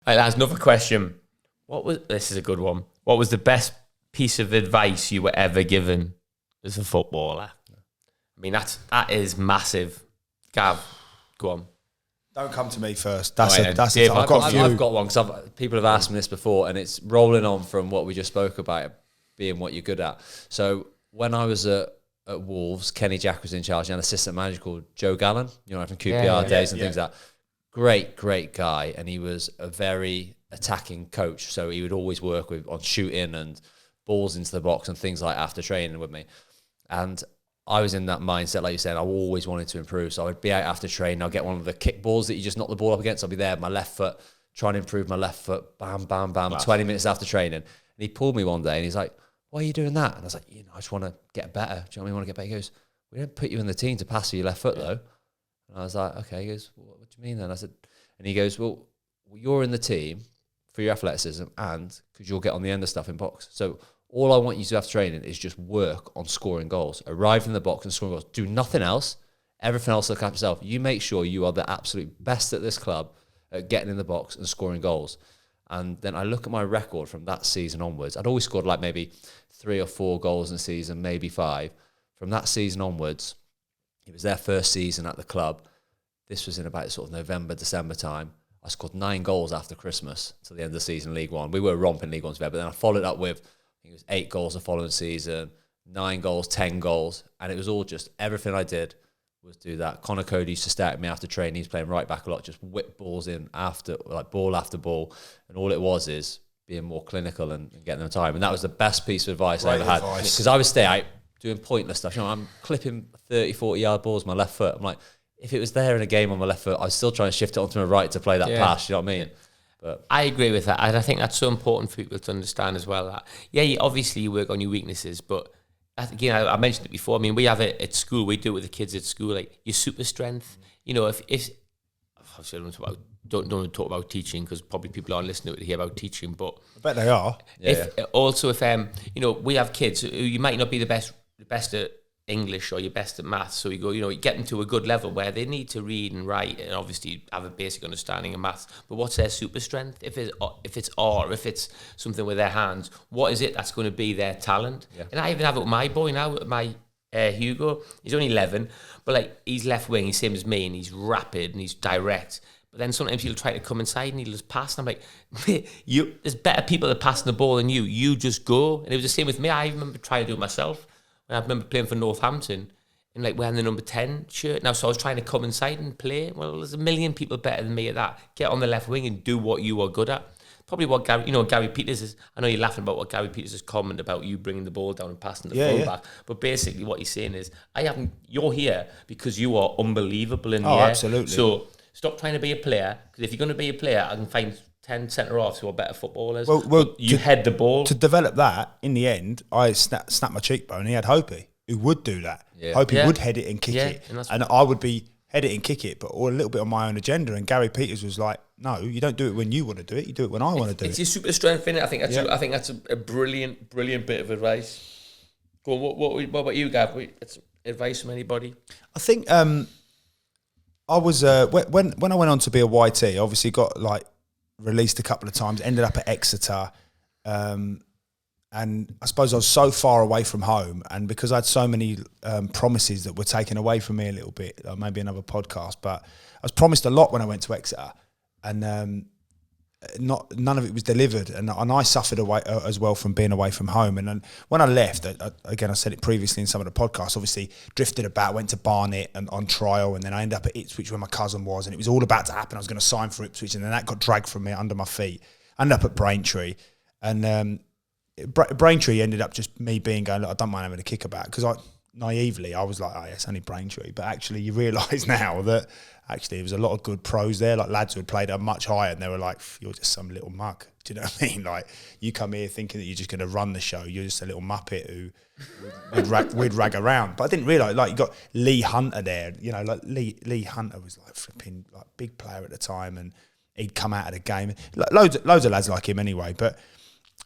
Right, that's another question. This is a good one. What was the best piece of advice you were ever given as a footballer? I mean, that is massive. Gav, go on. Don't come to me first. Dave, I've got a few. I've got one because people have asked me this before, and it's rolling on from what we just spoke about, being what you're good at. So when I was at Wolves, Kenny Jack was in charge, and an assistant manager called Joe Gallen, from QPR days and things like that. Great guy, and he was a very attacking coach. So he would always work on shooting and balls into the box and things like after training with me. And I was in that mindset, like you said, I always wanted to improve. So I would be out after training, I'll get one of the kick balls that you just knock the ball up against. I'll be there with my left foot, trying to improve my left foot, bam, bam, bam, 20 minutes after training. And he pulled me one day and he's like, why are you doing that? And I was like, I just want to get better. Do you know what I mean? I want to get better. He goes, we don't put you in the team to pass with your left foot though. And I was like, okay. He goes, what do you mean then? I said, and he goes, well, you're in the team for your athleticism and because you'll get on the end of stuff in box. So all I want you to have training is just work on scoring goals. Arrive in the box and scoring goals. Do nothing else. Everything else look after yourself. You make sure you are the absolute best at this club at getting in the box and scoring goals. And then I look at my record from that season onwards. I'd always scored like maybe 3 or 4 goals in a season, maybe 5. From that season onwards, it was their first season at the club. This was in about sort of November, December time. I scored 9 goals after Christmas to the end of the season, League One. We were romping League One together, but then I followed up with, it was 8 goals the following season, 9 goals, 10 goals. And it was all just, everything I did was do that. Connor Cody used to stare at me after training. He's playing right back a lot, just whip balls in ball after ball. And all it was is being more clinical and getting them time. And that was the best piece of advice I ever had. Because I would stay out doing pointless stuff. I'm clipping 30, 40-yard balls with my left foot. I'm like, if it was there in a game on my left foot, I was still trying to shift it onto my right to play that pass. You know what I mean? But I agree with that, and I think that's so important for people to understand as well. That obviously you work on your weaknesses, but I mentioned it before. I mean, we have it at school. We do it with the kids at school, like your super strength. If obviously I don't want to talk about teaching because probably people aren't listening to hear about teaching, but I bet they are. If we have kids who you might not be the best at English or you're best at maths, so you go, you get them to a good level where they need to read and write and obviously have a basic understanding of maths. But what's their super strength? If it's art, if it's something with their hands, what is it that's going to be their talent? Yeah. And I even have it with my boy now, my Hugo. He's only 11, but he's left wing. He's same as me, and he's rapid and he's direct. But then sometimes he'll try to come inside and he'll just pass. And I'm like, there's better people that are passing the ball than you. You just go. And it was the same with me. I remember trying to do it myself. I remember playing for Northampton and wearing the number 10 shirt. Now, so I was trying to come inside and play. Well, there's a million people better than me at that. Get on the left wing and do what you are good at. Probably what Gary Peters is. I know you're laughing about what Gary Peters' comment about you bringing the ball down and passing the fullback. But basically what he's saying is, you're here because you are unbelievable in the air. Absolutely. So stop trying to be a player, because if you're going to be a player, I can find 10 centre-halves who are better footballers. Well, you head the ball. To develop that, in the end, I snapped my cheekbone. He had Hopey, who would do that. Yeah. Hopey would head it and kick it. And I would be head it and kick it, but all a little bit on my own agenda. And Gary Peters was like, no, you don't do it when you want to do it. You do it when I want to do it. It's your super strength, innit? I think that's a brilliant bit of advice. Go on, what about you, Gav? It's advice from anybody? I think I was when I went on to be a YT, obviously got released a couple of times, ended up at Exeter, and I suppose I was so far away from home, and because I had so many promises that were taken away from me a little bit, maybe another podcast, but I was promised a lot when I went to Exeter, and none of it was delivered, and I suffered away as well from being away from home. And then when I left, again, I said it previously in some of the podcasts, obviously drifted about, went to Barnet and on trial, and then I ended up at Ipswich where my cousin was, and it was all about to happen. I was going to sign for Ipswich, and then that got dragged from me under my feet. I ended up at Braintree, and Braintree ended up just me going, look, I don't mind having a kickabout, because naively I was like, oh yeah, it's only Braintree, but actually you realise now that actually there was a lot of good pros there, like lads who had played up much higher, and they were like, you're just some little mug. Do you know what I mean? Like, you come here thinking that you're just going to run the show, you're just a little muppet who we'd rag around. But I didn't realise, you got Lee Hunter there, Lee Hunter was flipping big player at the time, and he'd come out of the game. Loads of lads like him anyway, but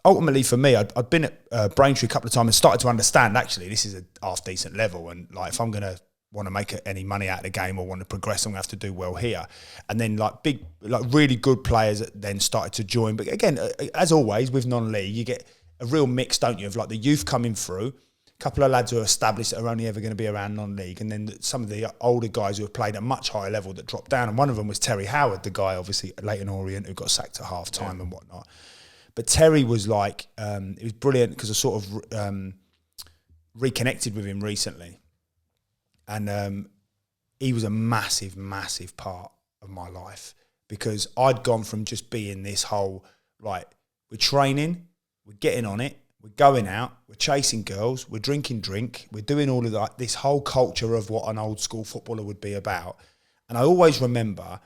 ultimately for me, I'd been at Braintree a couple of times and started to understand, actually, this is a half-decent level, and if I'm going to want to make any money out of the game or want to progress, I'm going to have to do well here. And then really good players that then started to join. But again, as always with non-league, you get a real mix, don't you, of like the youth coming through, a couple of lads who are established that are only ever going to be around non-league, and then some of the older guys who have played at a much higher level that dropped down. And one of them was Terry Howard, the guy obviously at Leyton Orient who got sacked at half time and whatnot. But Terry was like, it was brilliant because I sort of reconnected with him recently. And he was a massive, massive part of my life because I'd gone from just being this whole, right, we're training, we're getting on it, we're going out, we're chasing girls, we're drinking drink, we're doing all of that, this whole culture of what an old school footballer would be about. And I always remember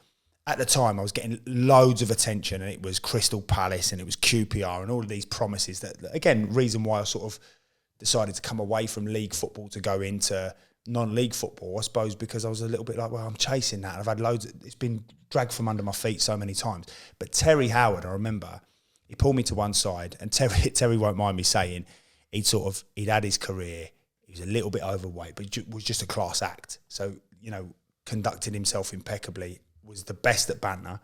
at the time I was getting loads of attention, and it was Crystal Palace and it was QPR and all of these promises that, again, reason why I sort of decided to come away from league football to go into non-league football, I suppose, because I was a little bit like, well, I'm chasing that. I've had loads, it's been dragged from under my feet so many times. But Terry Howard, I remember, he pulled me to one side, and Terry won't mind me saying, he'd had his career, he was a little bit overweight, but was just a class act. So, you know, conducted himself impeccably, was the best at banter,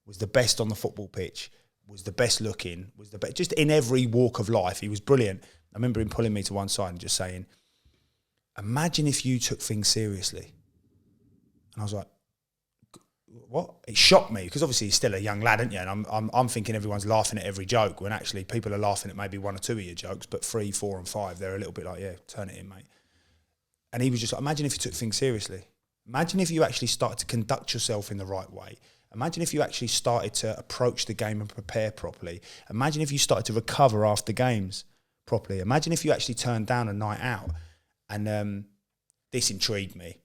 was the best on the football pitch, was the best looking, was the best, just in every walk of life, he was brilliant. I remember him pulling me to one side and just saying, imagine if you took things seriously. And I was like, what? It shocked me because obviously he's still a young lad, isn't you? And I'm thinking everyone's laughing at every joke when actually people are laughing at maybe one or two of your jokes, but 3, 4 and 5, they're a little bit like, yeah, turn it in, mate. And he was just like, imagine if you took things seriously. Imagine if you actually started to conduct yourself in the right way. Imagine if you actually started to approach the game and prepare properly. Imagine if you started to recover after games properly. Imagine if you actually turned down a night out. And this intrigued me.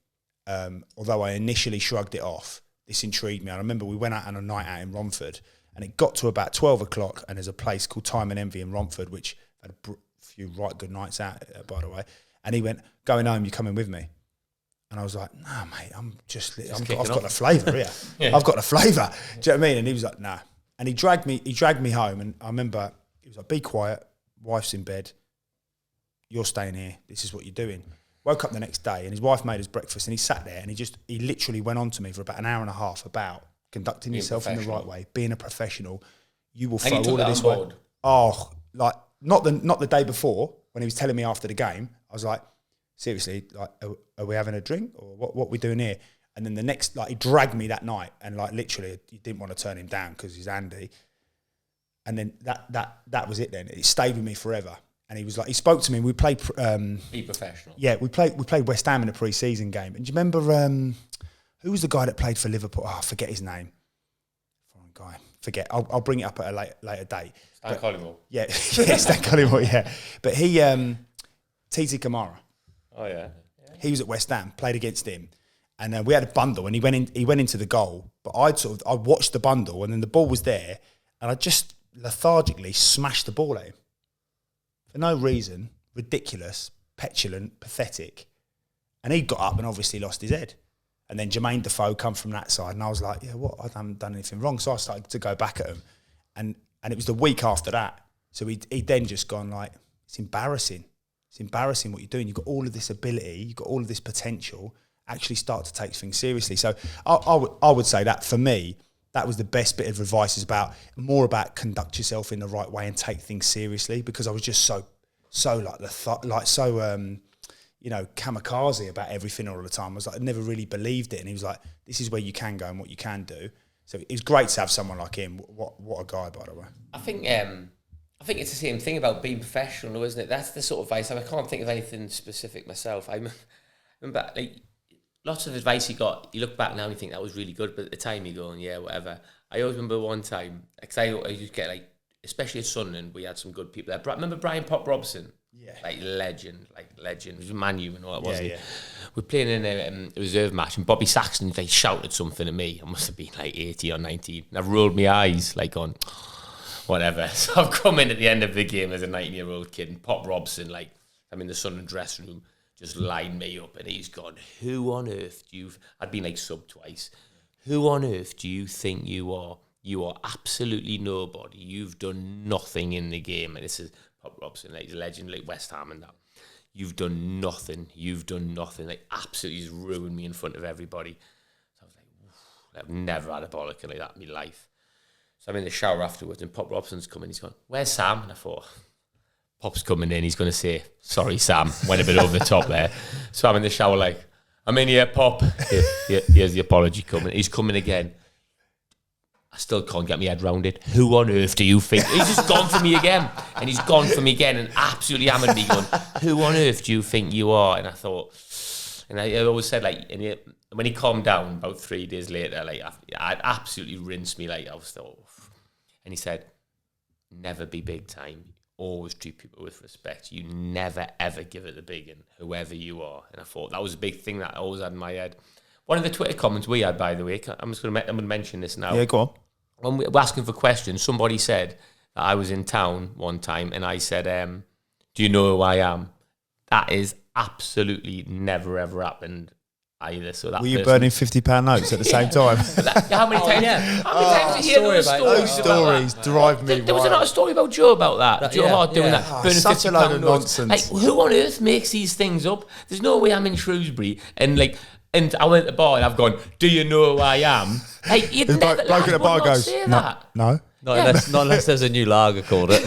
Although I initially shrugged it off, this intrigued me. I remember we went out on a night out in Romford, and it got to about 12 o'clock, and there's a place called Time and Envy in Romford, which had a few right good nights out, by the way. And he went, going home, you coming with me? And I was like, nah, mate, I've got the flavour here. Yeah. I've got the flavour. Do you know what I mean? And he was like, nah. And he dragged me home, and I remember he was like, be quiet, wife's in bed, you're staying here, this is what you're doing. Woke up the next day and his wife made us breakfast, and he sat there and he literally went on to me for about an hour and a half about conducting yourself in the right way, being a professional. You will throw all of this away. Oh, like not the day before when he was telling me after the game, I was like, seriously, like, are we having a drink or what we doing here? And then the next, like, he dragged me that night, and like literally, you didn't want to turn him down because he's Andy. And then that was it. Then it stayed with me forever. And he was like, he spoke to me. We played. Be professional. Yeah, we played West Ham in a pre-season game. And do you remember who was the guy that played for Liverpool? Oh, I forget his name. Foreign guy. Forget. I'll bring it up at a later date. Stan Collymore. Yeah, Stan Collymore. Yeah, but he Titi Kamara. Oh yeah. He was at West Ham. Played against him, and we had a bundle. And he went into the goal. But I watched the bundle, and then the ball was there, and I just lethargically smashed the ball at him. For no reason, ridiculous, petulant, pathetic. And he got up and obviously lost his head. And then Jermaine Defoe come from that side, and I was like, yeah, what? I haven't done anything wrong. So I started to go back at him. And it was the week after that. So he'd then just gone like, it's embarrassing. It's embarrassing what you're doing. You've got all of this ability, you've got all of this potential. Actually start to take things seriously. So I would say that for me, that was the best bit of advice, is more about conduct yourself in the right way and take things seriously, because I was just so kamikaze about everything all the time. I was like, I never really believed it. And he was like, this is where you can go and what you can do. So it was great to have someone like him. What a guy, by the way. I think it's the same thing about being professional, isn't it? That's the sort of advice. I can't think of anything specific myself. I remember like lots of advice he got. You look back now and you think that was really good, but at the time you're going, yeah, whatever. I always remember one time, because I used to get like, especially at Sunderland, we had some good people there. Remember Brian Pop Robson? Yeah. Like legend. He was a Man U and all that, wasn't he? We're playing in a reserve match, and Bobby Saxton, they shouted something at me. I must have been like 18 or 19. And I've rolled my eyes, like on whatever. So I've come in at the end of the game as a 19-year-old kid, and Pop Robson, like, I'm in the Sunderland dressing room, just lined me up, and he's gone, who on earth do you... I'd been like sub twice. Who on earth do you think you are? You are absolutely nobody. You've done nothing in the game. And this is Pop Robson, like, he's a legend, like West Ham and that. you've done nothing. You've done nothing. Like, absolutely just ruined me in front of everybody. So I was like, I've never had a bollocking like that in my life. So I'm in the shower afterwards, and Pop Robson's coming. He's going, where's Sam? And I thought, Pop's coming in. He's going to say, sorry, Sam. Went a bit over the top there. So I'm in the shower like, I'm in here, Pop. Here's the apology coming. He's coming again. I still can't get my head round it. Who on earth do you think? He's just gone for me again. And he's gone for me again and absolutely hammered me going, who on earth do you think you are? And I thought, and I always said, like, and when he calmed down about 3 days later, like, I'd absolutely rinsed me. Like, I was thought, and he said, never be big time. Always treat people with respect. You never, ever give it the big one, whoever you are. And I thought that was a big thing that I always had in my head. One of the Twitter comments we had, by the way, I'm going to mention this now. Yeah, go on. When we were asking for questions, somebody said that I was in town one time, and I said, do you know who I am? That is absolutely never, ever happened either. So that were you burning £50 notes at the same time? How many times? How many times did you hear those stories drive me There was another story about Joe about that. Joe Hart doing that, burning such a load of nonsense. Like, who on earth makes these things up? There's no way I'm in Shrewsbury and I went to the bar and I've gone, do you know who I am? Like, you'd never, bloke at the bar goes, no. Not unless there's a new lager called it.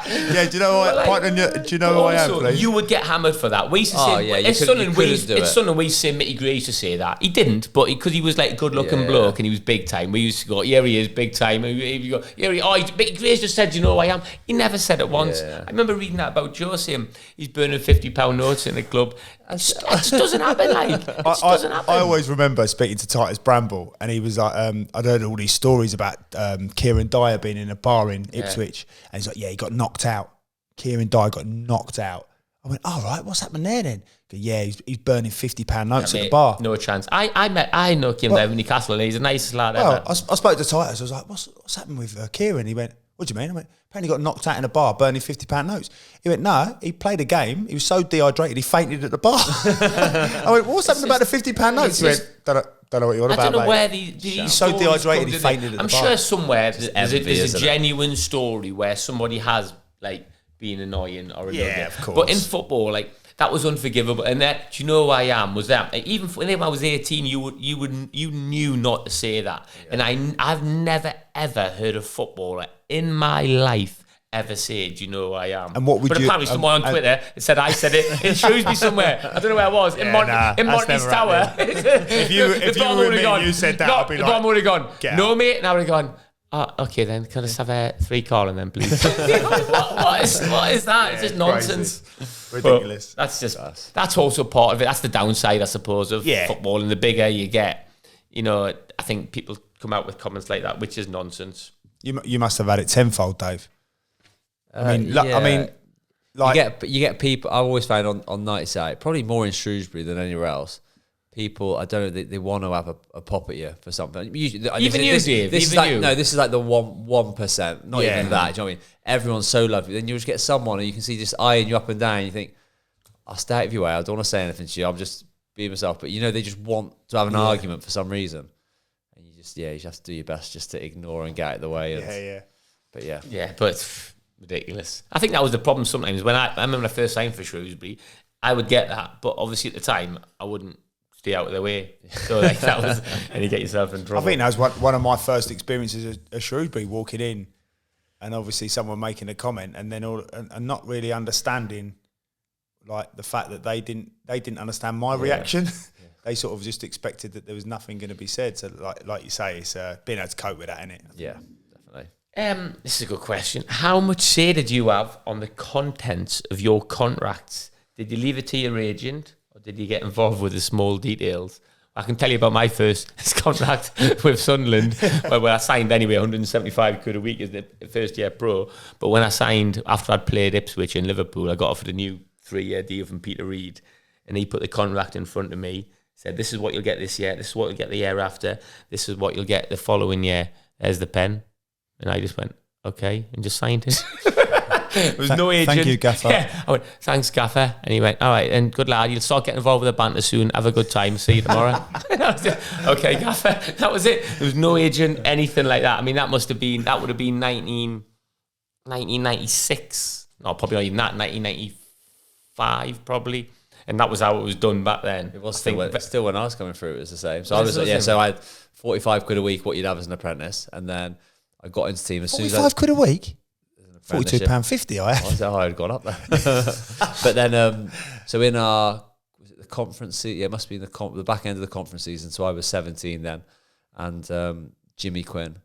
Yeah, do you know what? Do you know who I am, please? You would get hammered for that. We used to say, his son and we used to say, Mitty Gray used to say that. He didn't, but because he was like a good-looking bloke and he was big time, we used to go, here he is, big time. He'd go, Mitty Gray's just said, do you know who I am? He never said it once. Yeah. I remember reading that about Joe saying he's burning £50 notes in the club. It just doesn't happen, like. It just doesn't happen. I always remember speaking to Titus Bramble, and he was like, I'd heard all these stories about Kieran Dyer being in a bar in Ipswich, and he's like, yeah, he got knocked out. Kieran Dyer got knocked out. I went, all right, what's happened there then? Go, yeah, he's burning £50 notes at the bar. No chance. I know Kieran Dyer in Newcastle, and he's the nicest lad ever. I spoke to Titus. I was like, what's happened with Kieran? He went, what do you mean? I went, apparently got knocked out in a bar, burning £50 notes. He went, no, he played a game. He was so dehydrated, he fainted at the bar. I went, what's happened about the £50 notes? He went, don't know what you're on about, I don't know mate. where these he's so dehydrated, he fainted at the bar. I'm sure somewhere there's a genuine story where somebody has, like, been annoying or another. Yeah, of course. But in football, like, that was unforgivable. And that, do you know who I am? Was that, like, even when I was 18, you knew not to say that. Yeah. And I've never ever heard a footballer in my life ever say, do you know who I am? And what would but you? Apparently someone on Twitter said I said it in Shrewsbury somewhere. I don't know where I was. In Monty's Tower. If you were me and you said that, I'd be like, the would have gone, no mate, and I would have gone, oh, okay then, can I just have 3 calling then, please? what is that? It's just nonsense. Crazy. Ridiculous. But that's also part of it. That's the downside, I suppose, of football. And the bigger you get, I think people come out with comments like that, which is nonsense. You must have had it tenfold, Dave. You get people. I've always found on night side, probably more in Shrewsbury than anywhere else. People, I don't know, they want to have a pop at you for something. Usually, this is like the 1%, not even that. Do you know what I mean? Everyone's so lovely. Then you'll just get someone and you can see just eyeing you up and down. And you think, I'll stay out of your way. I don't want to say anything to you. I'm just being myself. But they just want to have an argument for some reason. And you just have to do your best just to ignore and get out of the way. But it's ridiculous. I think that was the problem sometimes. When I remember when I first signed for Shrewsbury, I would get that. But obviously at the time, I wouldn't stay out of the way. So that was, and you get yourself in trouble. I think that was one of my first experiences at Shrewsbury, walking in, and obviously someone making a comment, and then and not really understanding, like, the fact that they didn't understand my reaction. Yeah. They sort of just expected that there was nothing going to be said. So like you say, it's being able to cope with that, isn't it? Yeah, definitely. This is a good question. How much say did you have on the contents of your contracts? Did you leave it to your agent? Did you get involved with the small details? I can tell you about my first contract with Sunderland, where I signed anyway 175 quid a week as the first year pro. But when I signed, after I'd played Ipswich and Liverpool, I got offered a new 3-year deal from Peter Reid. And he put the contract in front of me, said, this is what you'll get this year, this is what you'll get the year after, this is what you'll get the following year. There's the pen. And I just went, okay, and just signed it. There was no agent. Thank you, Gaffer. Yeah, I went, thanks, Gaffer. And he went, all right, and good lad, you'll start getting involved with the banter soon. Have a good time. See you tomorrow. Okay, Gaffer. That was it. There was no agent, anything like that. I mean, that would have been 1996. No, probably not even that, 1995. 5 probably. And that was how it was done back then. It was still when I was coming through, it was the same. So I was so I had 45 quid a week, what you'd have as an apprentice, and then I got into team as soon as 45 quid a week? £42.50 I had. I had gone up there. But then, so in was it the conference season? Yeah, it must be the back end of the conference season. So I was 17 then, and Jimmy Quinn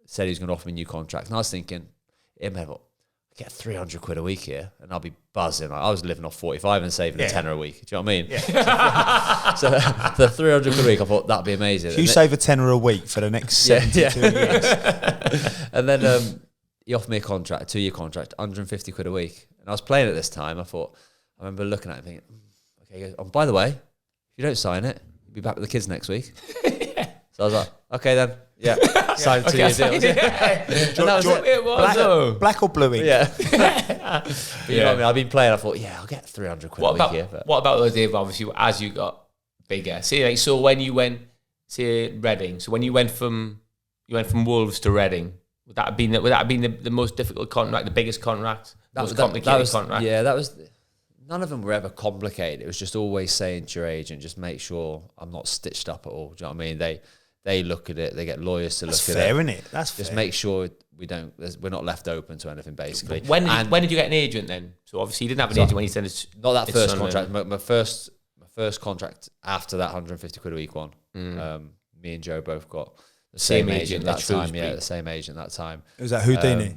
said he was going to offer me a new contract. And I was thinking, I get 300 quid a week here and I'll be buzzing. I was living off 45 and saving a tenner a week. Do you know what I mean? Yeah. So the 300 quid a week, I thought that'd be amazing. If you save a tenner a week for the next 72 years. And then he offered me a 2-year contract, 150 quid a week. And I was playing at this time. I remember looking at it and thinking, okay, he goes, oh, by the way, if you don't sign it, you'll be back with the kids next week. So I was like, okay then. Yeah, signed 2 year deals. Black or bluey? Yeah. But you know what I mean? I've been playing, I thought, I'll get 300 quid a week here. But what about those days, obviously, as you got bigger? See, so when you went to Reading, so when you went from Wolves to Reading, would that have been the most difficult contract, the biggest contract, most complicated contract? Yeah, that was. None of them were ever complicated. It was just always saying to your agent, just make sure I'm not stitched up at all. Do you know what I mean? They look at it. They get lawyers to look at it. That's fair, isn't it? That's just fair. Make sure we're not left open to anything, basically. When did you get an agent then? So obviously you didn't have an agent when you said it's not that first contract. My first contract after that 150 quid a week one. Me and Joe both got the same agent that time. Yeah, the same agent that time. Was that Houdini?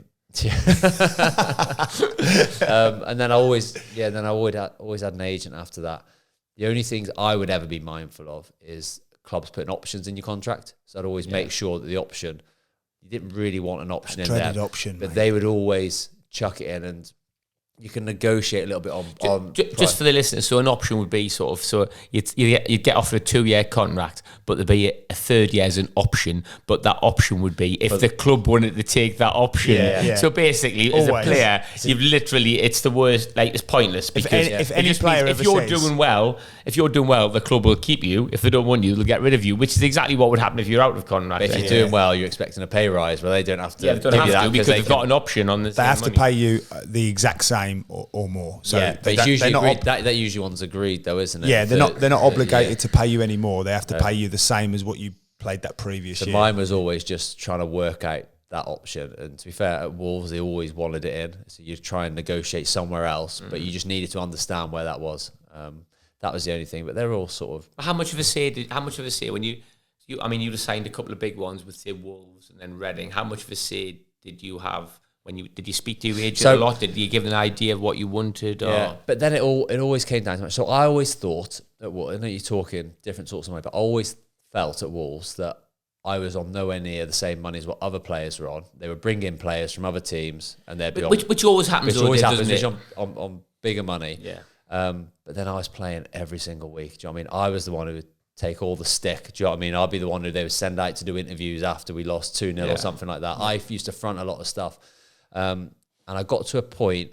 And then I always had an agent after that. The only things I would ever be mindful of is clubs putting options in your contract. So I'd always make sure that the option, you didn't really want an option in there, but they would always chuck it in, and you can negotiate a little bit on just for the listeners. So an option would be sort of, so you'd get offered a 2-year contract, but there'd be a third year as an option. But that option would be if the club wanted to take that option. Yeah. So basically, as a player, you've literally, it's the worst. Like, it's pointless because if you're doing well, the club will keep you. If they don't want you, they'll get rid of you. Which is exactly what would happen if you're out of contract. But if you're doing well, you're expecting a pay rise. Well, they don't have to. Yeah, they don't have to because they've got an option on this. They have to pay you the exact same or more. So but it's usually agreed. That usually one's agreed though, isn't it? Yeah, they're not obligated to pay you anymore. They have to pay you the same as what you played that previous year. Mine was always just trying to work out that option. And to be fair, at Wolves they always wanted it in. So you try and negotiate somewhere else, but you just needed to understand where that was. That was the only thing. But they're all sort of. How much of a say when you you'd have signed a couple of big ones with say Wolves and then Reading. How much of a say did you have? Did you speak to your agent a lot? Did you give an idea of what you wanted? Or? But then it always came down to it. So I always thought I know you're talking different sorts of money, but I always felt at Wolves that I was on nowhere near the same money as what other players were on. They would bring in players from other teams, and they'd be which always happens. On bigger money. Yeah. But then I was playing every single week. Do you know what I mean? I was the one who would take all the stick. Do you know what I mean? I'd be the one who they would send out to do interviews after we lost 2-0 or something like that. I used to front a lot of stuff. And I got to a point,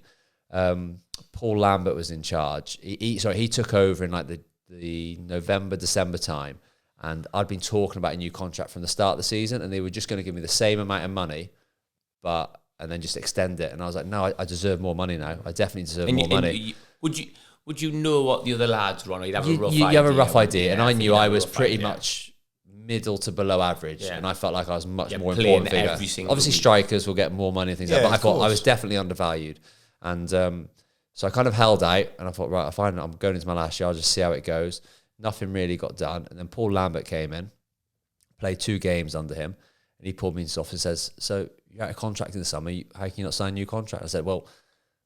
Paul Lambert was in charge. He took over in like the November, December time. And I'd been talking about a new contract from the start of the season, and they were just going to give me the same amount of money, and then just extend it. And I was like, no, I deserve more money now. I definitely deserve more money. Would you know what the other lads were on? Or you'd have a rough idea. You have a rough idea. And I knew I was pretty much middle to below average, and I felt like I was much more important figure. Obviously, strikers will get more money and things like that, but I thought I was definitely undervalued. And so I kind of held out, and I thought, right, I'm going into my last year, I'll just see how it goes. Nothing really got done. And then Paul Lambert came in, played 2 games under him, and he pulled me into his office and says, so you're out of contract in the summer, how can you not sign a new contract? I said, well,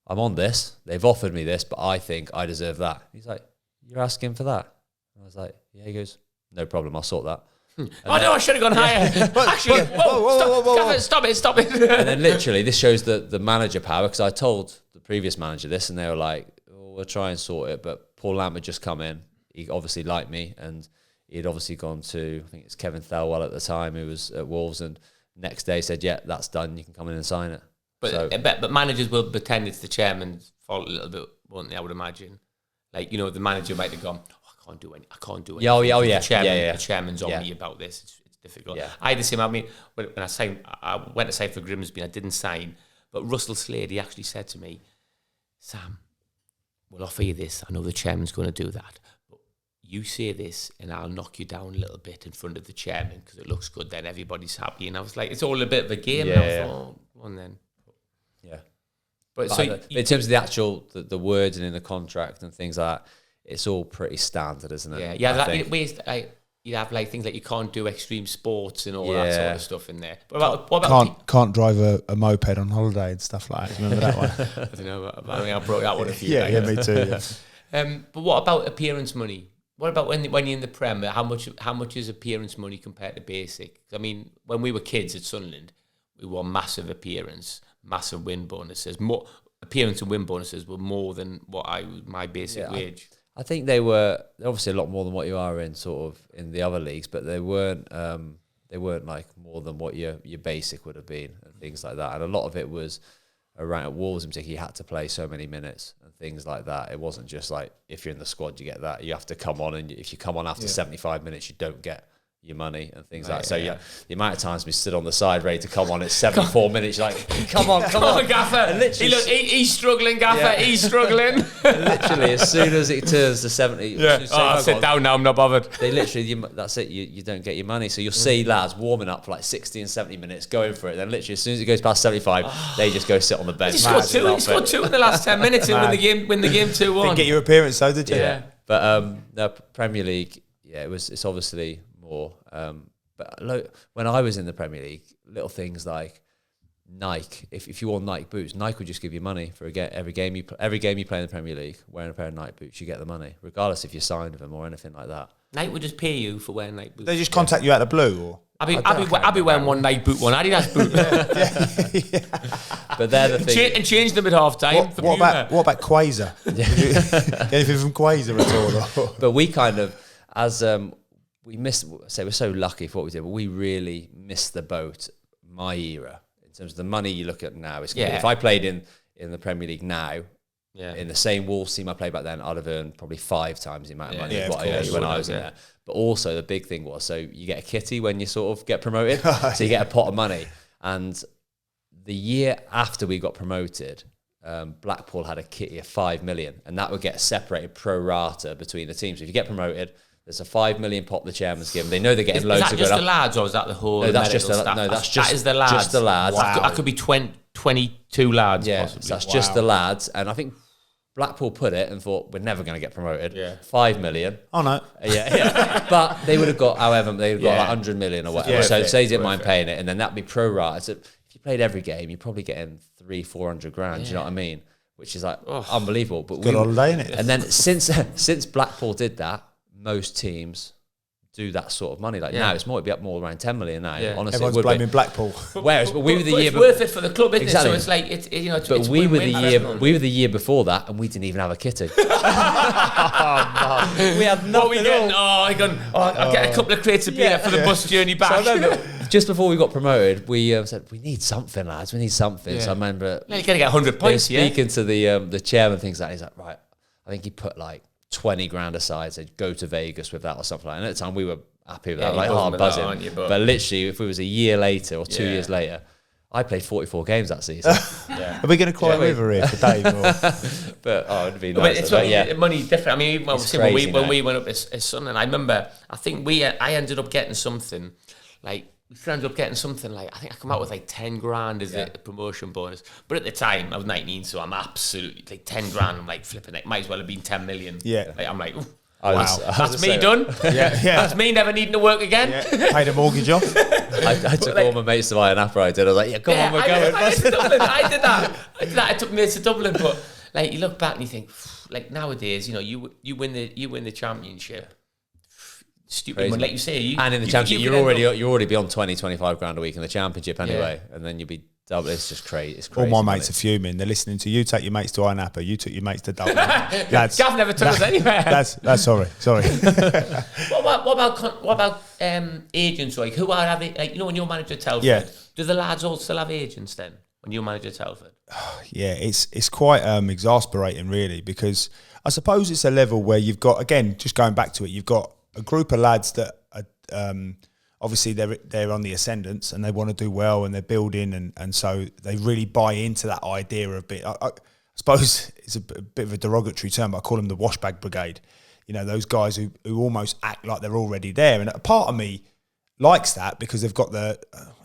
I'm on this. They've offered me this, but I think I deserve that. He's like, you're asking for that? And I was like, yeah. He goes, no problem, I'll sort that. No, I should have gone higher. Actually, whoa, stop it. And then literally, this shows the manager power, because I told the previous manager this, and they were like, oh, we'll try and sort it. But Paul Lambert just come in. He obviously liked me, and he had obviously gone to, I think it's Kevin Thelwell at the time, who was at Wolves, and next day said, yeah, that's done, you can come in and sign it. But managers will pretend it's the chairman's fault a little bit, won't they, I would imagine. Like, the manager might have gone, I can't do anything. Yeah. The chairman's on me about this. It's difficult. Yeah. I had the same. I mean, when I went to sign for Grimsby, I didn't sign. But Russell Slade, he actually said to me, Sam, we'll offer you this. I know the chairman's going to do that. But you say this and I'll knock you down a little bit in front of the chairman because it looks good. Then everybody's happy. And I was like, it's all a bit of a game. Yeah, and I thought, oh, go on then. Yeah. But So in terms of the actual, the words and in the contract and things like that, it's all pretty standard, isn't it? Yeah. You'd have like things like you can't do extreme sports and all that sort of stuff in there. But what about can't drive a moped on holiday and stuff like that. Remember that one? I don't know. I mean, I broke that one a few Yeah, times. me too. Yeah. But what about appearance money? What about when you're in the Prem? How much is appearance money compared to basic? I mean, when we were kids at Sunderland, we won massive appearance, massive win bonuses. More appearance and win bonuses were more than my basic wage. I think they were obviously a lot more than what you are in the other leagues, but they weren't like more than what your basic would have been and things like that. And a lot of it was around at Wolves in particular. You had to play so many minutes and things like that. It wasn't just like if you're in the squad you get that. You have to come on, and if you come on after 75 minutes, you don't get your money and things like that. So the amount of times we stood on the side ready to come on at 74 minutes, you're like, come on, Gaffer. He's struggling, Gaffer. Yeah. He's struggling. Literally, as soon as it turns to 70, I'll sit down now. I'm not bothered. They literally, that's it. You don't get your money. So you'll see lads warming up for like 60 and 70 minutes, going for it. Then literally, as soon as it goes past 75, they just go sit on the bench. He scored two in the last 10 minutes and win the game 2-1. Didn't get your appearance, though, did you? Yeah. But the Premier League, it's obviously more. But when I was in the Premier League, little things like Nike. If you wore Nike boots, Nike would just give you money for every game you play in the Premier League. Wearing a pair of Nike boots, you get the money, regardless if you signed with them or anything like that. Nike would just pay you for wearing Nike boots. They just contact you out of the blue, or I'll be wearing one Nike boot, one Adidas boot. But they're the thing. And change them at half time. What about Quasar? Anything from Quasar at all? But we kind of, as we missed. Say we're so lucky for what we did, but we really missed the boat. My era, in terms of the money you look at now, it's if I played in the Premier League now, in the same Wolves team I played back then, I'd have earned probably 5 times the amount of money what I earned when I was in there. But also the big thing was, so you get a kitty when you sort of get promoted, so you get a pot of money. And the year after we got promoted, Blackpool had a kitty of 5 million, and that would get separated pro rata between the teams. So if you get promoed, there's a 5 million pot the chairman's given. They know they're getting loads of good. Is that just the lads, or is that the whole? No, that's just the lads. That is the lads. Just the lads. Wow. That could be 22 lads. Yeah, possibly. So that's just the lads. And I think Blackpool put it and thought we're never going to get promoted. Yeah. 5 million. Oh no. Yeah. But they would have got, however, they would have got like 100 million or whatever. Yeah, so they didn't mind paying it, and then that'd be pro rata. So if you played every game, you're probably getting 300-400 grand. Do you know what I mean? Which is like unbelievable. But good holiday, innit? And then since Blackpool did that, most teams do that sort of money. Like now, it'd be up more around 10 million now. Honestly, everyone's blaming Blackpool. Whereas we were the year. It's worth it for the club, isn't exactly. it? So it's like it's but we were the year before that, and we didn't even have a kitty. We had nothing. I'll get a couple of crates of beer for the bus journey back. So I remember just before we got promoted, we said we need something, lads. We need something. Yeah. So I remember you're gonna get 100 points. Speaking to the chairman, things like that. He's like, right. I think he put like 20 grand aside, said go to Vegas with that or something like that. And at the time we were happy with that, like hard buzzing. But literally, if it was a year later or 2 years later, I played 44 games that season. Are we going to cry a river here for Dave? But it'd be nice. But money different. I mean, when we went up as Sunderland, I remember. I think I ended up getting something like. We ended up getting something like, I think I come out with like 10 grand as a promotion bonus. But at the time, I was 19, so I'm absolutely like 10 grand. I'm like flipping it. Might as well have been 10 million. Yeah. Like, I'm like, wow. That's me done. Yeah. That's me never needing to work again. Yeah. Paid a mortgage off. I took all my mates to buy an apple. I was like, come on, we're going. I did that. I took mates to Dublin. But like, you look back and you think, like nowadays, you win the championship. Stupid one, like you say. And in the championship, you're already beyond 20-25 grand a week in the championship anyway, and then you'd be double. It's just crazy. It's crazy. All my mates are fuming. They're listening to you. Take your mates to Iron Apple. You took your mates to Dublin. Gav never took us anywhere. That's sorry. What about agents? Like who are having? Like when your manager Telford, do the lads all still have agents then? When you manager Telford? Yeah, it's quite exasperating really, because I suppose it's a level where you've got, again, just going back to it, you've got a group of lads that are obviously they're on the ascendants and they want to do well and they're building and so they really buy into that idea of bit. I suppose it's a bit of a derogatory term, but I call them the washbag brigade. You know, those guys who almost act like they're already there. And a part of me likes that because they've got the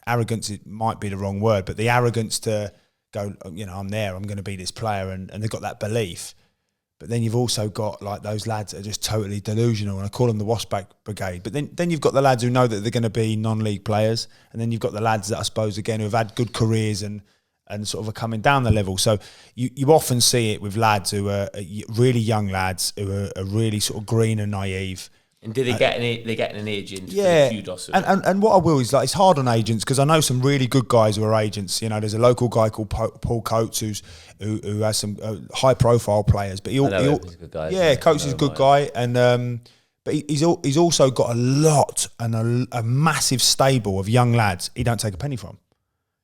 arrogance, it might be the wrong word, but the arrogance to go, you know, I'm there, I'm going to be this player, and they've got that belief. But then you've also got like those lads that are just totally delusional, and I call them the washback brigade. But then you've got the lads who know that they're going to be non-league players, and then you've got the lads that I suppose, again, who have had good careers and sort of are coming down the level. So you often see it with lads who are really young lads who are really sort of green and naive. And do they get an agent? Yeah, for the kudos and what I will is, like, it's hard on agents because I know some really good guys who are agents. You know, there's a local guy called Paul Coates who has some high profile players, but he's a good guy. Yeah, Coates is a good guy, and but he's also got a lot and a massive stable of young lads he don't take a penny from.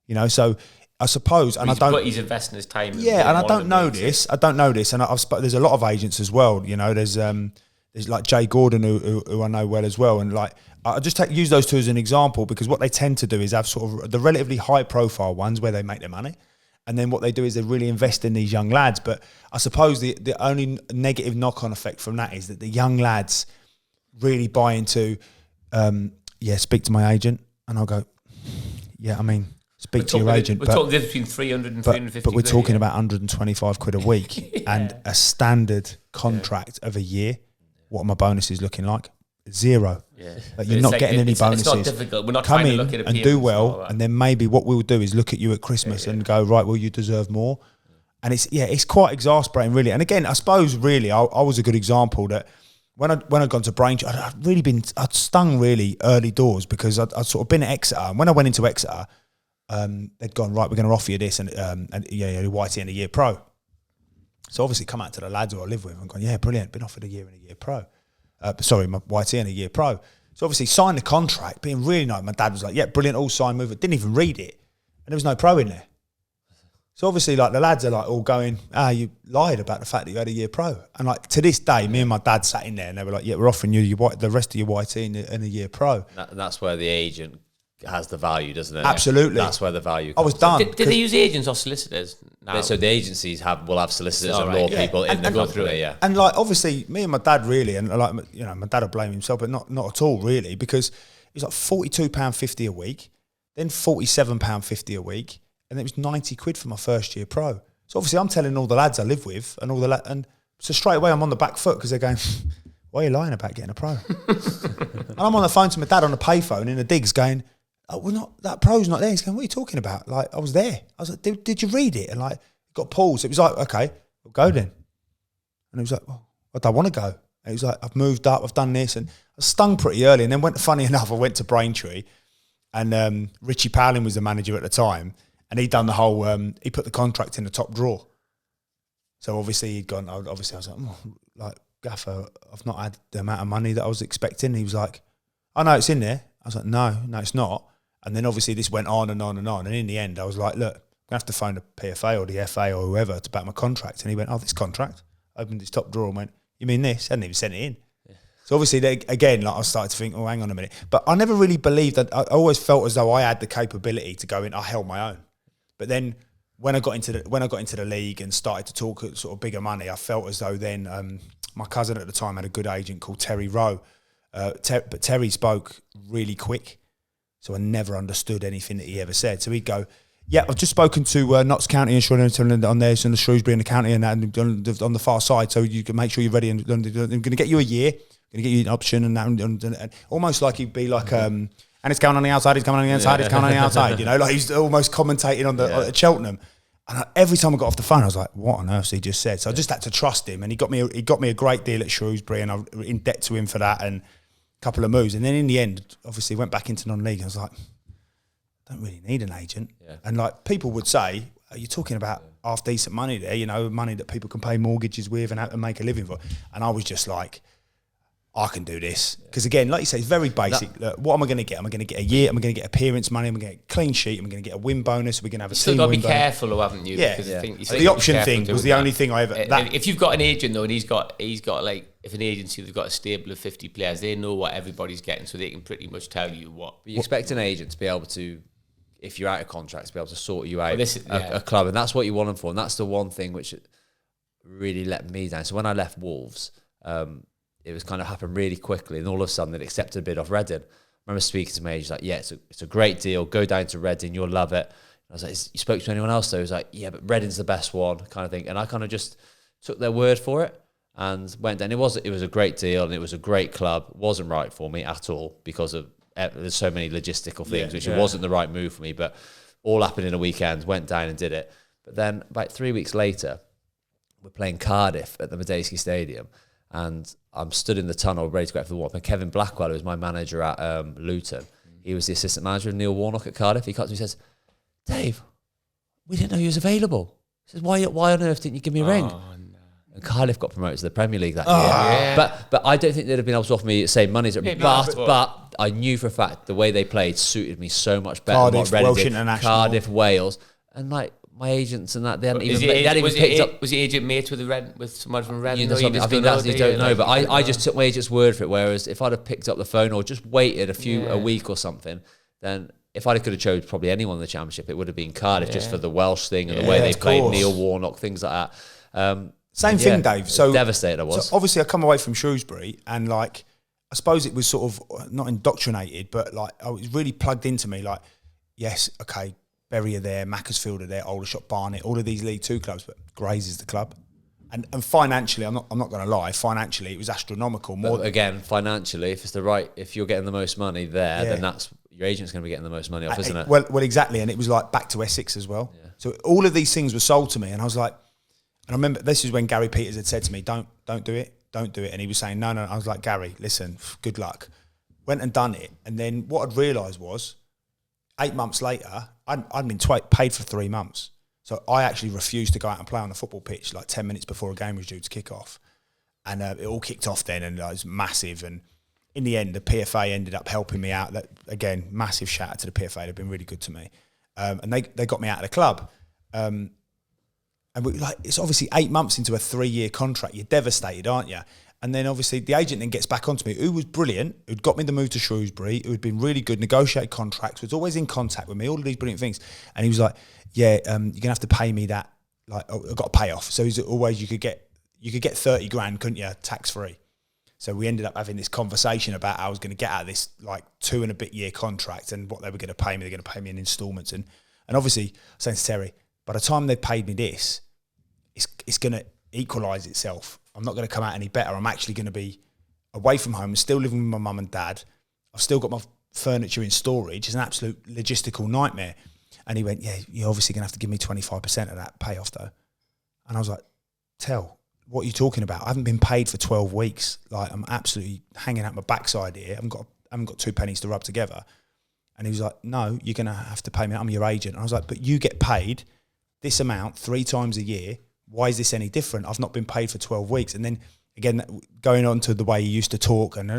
You know, so I suppose, and but he's investing his time. Yeah, and I don't know this, and there's a lot of agents as well. You know, there's like Jay Gordon who I know well as well, and like I just use those two as an example because what they tend to do is have sort of the relatively high profile ones where they make their money, and then what they do is they really invest in these young lads. But I suppose the only negative knock-on effect from that is that the young lads really buy into, speak to my agent, and I'll go, yeah, I mean, speak to your agent. We're talking the difference between 300 and 350 but we're quid, talking about 125 quid a week and a standard contract of a year. What are my bonuses looking like? Zero. Yeah. Like you're not getting any bonuses. It's not difficult. We're not Come trying in to look at and do well, and then maybe what we'll do is look at you at Christmas and go, right, well, you deserve more. And it's quite exasperating, really. And again, I suppose really I was a good example that when I'd gone to Braintree, I'd stung really early doors because I'd sort of been at Exeter. And when I went into Exeter, they'd gone, right, we're going to offer you this, and Whitey and a year pro. So obviously come out to the lads who I live with and gone, yeah, brilliant, been offered a year and a year pro. My Whitey and a year pro. So obviously signed the contract, being really nice. My dad was like, yeah, brilliant, all signed, move it. Didn't even read it. And there was no pro in there. So obviously like the lads are like all going, you lied about the fact that you had a year pro. And like to this day, me and my dad sat in there and they were like, yeah, we're offering you the rest of your Whitey and a year pro. That's where the agent has the value, doesn't it? Absolutely. That's where the value comes. I was done. Did they use agents or solicitors now? So the agencies will have solicitors and law people in the company, yeah. And like obviously me and my dad really, and like, you know, my dad will blame himself, but not at all really, because it was like £42.50 a week, then £47.50 a week, and it was 90 quid for my first year pro. So obviously I'm telling all the lads I live with and so straight away I'm on the back foot because they're going, why are you lying about getting a pro? And I'm on the phone to my dad on the payphone in the digs going, oh, that pro's not there. He's going, what are you talking about? Like, I was there. I was like, did you read it? And like, it got paused. It was like, okay, we'll go then. And he was like, well, I don't want to go. And he was like, I've moved up, I've done this. And I stung pretty early. And then funny enough, I went to Braintree and Richie Powling was the manager at the time. And he'd done the whole, he put the contract in the top drawer. So obviously he'd gone, I was like, Gaffer, I've not had the amount of money that I was expecting. He was like, oh no, it's in there. I was like, no, it's not. And then obviously this went on and on and on. And in the end, I was like, look, I'm going to have to phone the PFA or the FA or whoever to back my contract. And he went, oh, this contract? Opened his top drawer and went, you mean this? Hadn't even sent it in. Yeah. So obviously, again, like I started to think, oh, hang on a minute. But I never really believed that. I always felt as though I had the capability to go in. I held my own. But then when I got into the league and started to talk sort of bigger money, I felt as though then my cousin at the time had a good agent called Terry Rowe. But Terry spoke really quick, so I never understood anything that he ever said. So he'd go, yeah, I've just spoken to Notts County Insurance on there, so the Shrewsbury and the county and on the far side, so you can make sure you're ready. And I'm going to get you a year, going to get you an option, and almost like he'd be like, and it's coming on the outside, it's coming on the inside, it's coming on the outside, you know, like he's almost commentating on at Cheltenham. And every time I got off the phone, I was like, what on earth he just said? So I just had to trust him, and he got me a great deal at Shrewsbury, and I'm in debt to him for that, and couple of moves, and then in the end obviously went back into non-league. I was like, I don't really need an agent. And like people would say, are you talking about half decent money there, you know, money that people can pay mortgages with and make a living for? And I was just like, I can do this. Because again, like you say, it's very basic. Look, what am I going to get? Am I going to get a year? Am I going to get appearance money? Am I going to get a clean sheet? Am I going to get a win bonus? Are we going to have a team win bonus? You've got to be careful, though, haven't you? Yeah. Because the option thing was the only thing I ever... If you've got an agent, though, and he's got like, if an agency, they've got a stable of 50 players, they know what everybody's getting, so they can pretty much tell you what... But you expect an agent to be able to, if you're out of contract, to be able to sort you out a club, and that's what you want them for. And that's the one thing which really let me down. So when I left Wolves, it was kind of happened really quickly, and all of a sudden they'd accepted a bid off Reading. I remember speaking to me, he's like, yeah, it's a great deal. Go down to Reading, you'll love it. I was like, you spoke to anyone else though? He was like, yeah, but Reading's the best one, kind of thing. And I kind of just took their word for it and went down. It was a great deal, and it was a great club. It wasn't right for me at all because of there's so many logistical things, which it wasn't the right move for me. But all happened in a weekend, went down and did it. But then about 3 weeks later, we're playing Cardiff at the Madejski Stadium, and I'm stood in the tunnel ready to go out for the warm-up. And Kevin Blackwell, who was my manager at Luton, he was the assistant manager of Neil Warnock at Cardiff. He comes to me and says, Dave, we didn't know he was available. He says, why on earth didn't you give me a ring? No. And Cardiff got promoted to the Premier League that year. Yeah. But I don't think they'd have been able to offer me the same money. But I knew for a fact the way they played suited me so much better Cardiff, than what Welsh Reading did. International. Cardiff, Wales. And like my agents and that, they hadn't even picked up. Was the agent mates with someone from Reading? I think that's, you don't know. But I just took my agent's word for it. Whereas if I'd have picked up the phone or just waited a week or something, then if I could have chose probably anyone in the Championship, it would have been Cardiff just for the Welsh thing and the way they played, Neil Warnock, things like that. Same thing, Dave. So devastated I was. So obviously, I come away from Shrewsbury, and like, I suppose it was sort of not indoctrinated, but like, I was really plugged into me. Like, yes, okay, Bury are there, Macclesfield are there, Aldershot, Barnet, all of these League Two clubs, but Grays is the club. And financially, I'm not going to lie. Financially, it was astronomical. More again, financially, if you're getting the most money there, then that's your agent's going to be getting the most money off, isn't it? Well, exactly. And it was like back to Essex as well. Yeah. So all of these things were sold to me, and I was like, and I remember this is when Gary Peters had said to me, "Don't do it, and he was saying, no. I was like, Gary, listen, good luck. Went and done it, and then what I'd realised was, 8 months later, I'd been paid for 3 months. So I actually refused to go out and play on the football pitch like 10 minutes before a game was due to kick off. And it all kicked off then, and it was massive. And in the end, the PFA ended up helping me out. That, again, massive shout out to the PFA. They've been really good to me. And they got me out of the club. And it's obviously 8 months into a 3-year contract. You're devastated, aren't you? And then obviously the agent then gets back onto me, who was brilliant, who'd got me the move to Shrewsbury, who had been really good, negotiated contracts, was always in contact with me, all of these brilliant things. And he was like, yeah, you're going to have to pay me that, like, I've got to pay off. So he's always, you could get 30 grand, couldn't you, tax free. So we ended up having this conversation about how I was going to get out of this like 2 and a bit year contract and what they were going to pay me. They're going to pay me in instalments. And obviously, I was saying to Terry, by the time they paid me this, it's going to equalise itself. I'm not going to come out any better. I'm actually going to be away from home, still living with my mum and dad. I've still got my furniture in storage. It's an absolute logistical nightmare. And he went, yeah, you're obviously going to have to give me 25% of that payoff though. And I was like, what are you talking about? I haven't been paid for 12 weeks. Like, I'm absolutely hanging out my backside here. I haven't got 2 pennies to rub together. And he was like, no, you're going to have to pay me. I'm your agent. And I was like, but you get paid this amount 3 times a year. Why is this any different? I've not been paid for 12 weeks. And then again, going on to the way he used to talk and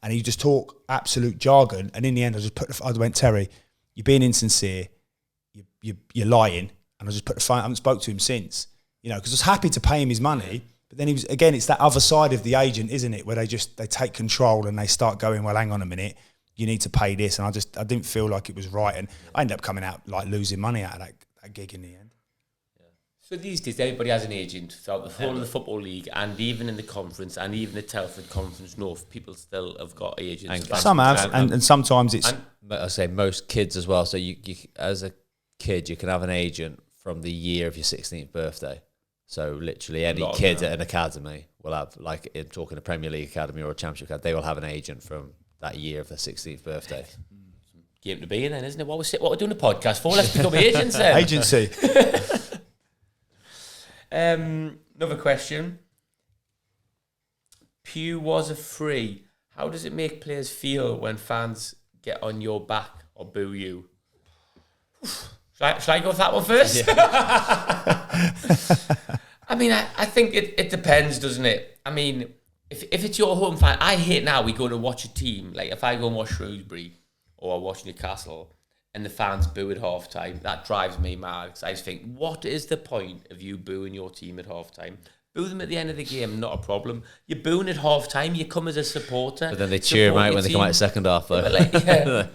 he just talk absolute jargon. And in the end, I went, Terry, you're being insincere. You're lying. And I just put the phone. I haven't spoke to him since, because I was happy to pay him his money. But then it's that other side of the agent, isn't it? Where they take control and they start going, well, hang on a minute, you need to pay this. And I didn't feel like it was right. And I ended up coming out like losing money out of that gig in the end. So these days, everybody has an agent throughout the whole of the Football League, and even in the conference, and even the Telford Conference North, people still have got agents. And some have, and sometimes it's... I say most kids as well. So you as a kid, you can have an agent from the year of your 16th birthday. So literally any kid at an academy will have, like in talking a Premier League academy or a Championship academy, they will have an agent from that year of their 16th birthday. Game to be in then, isn't it? What we're doing a podcast for? Let's become agents then. Agency. Another question. Pew was a free. How does it make players feel when fans get on your back or boo you? Shall I go with that one first? Yeah. I mean, I think it depends, doesn't it? I mean, if it's your home fan, I hate now we go to watch a team. Like if I go and watch Shrewsbury or I watch Newcastle and the fans boo at half time, that drives me mad. Because I just think, what is the point of you booing your team at half time? Boo them at the end of the game, not a problem. You're booing at half time, you come as a supporter. But then they cheer them out when they come out second half though. Yeah,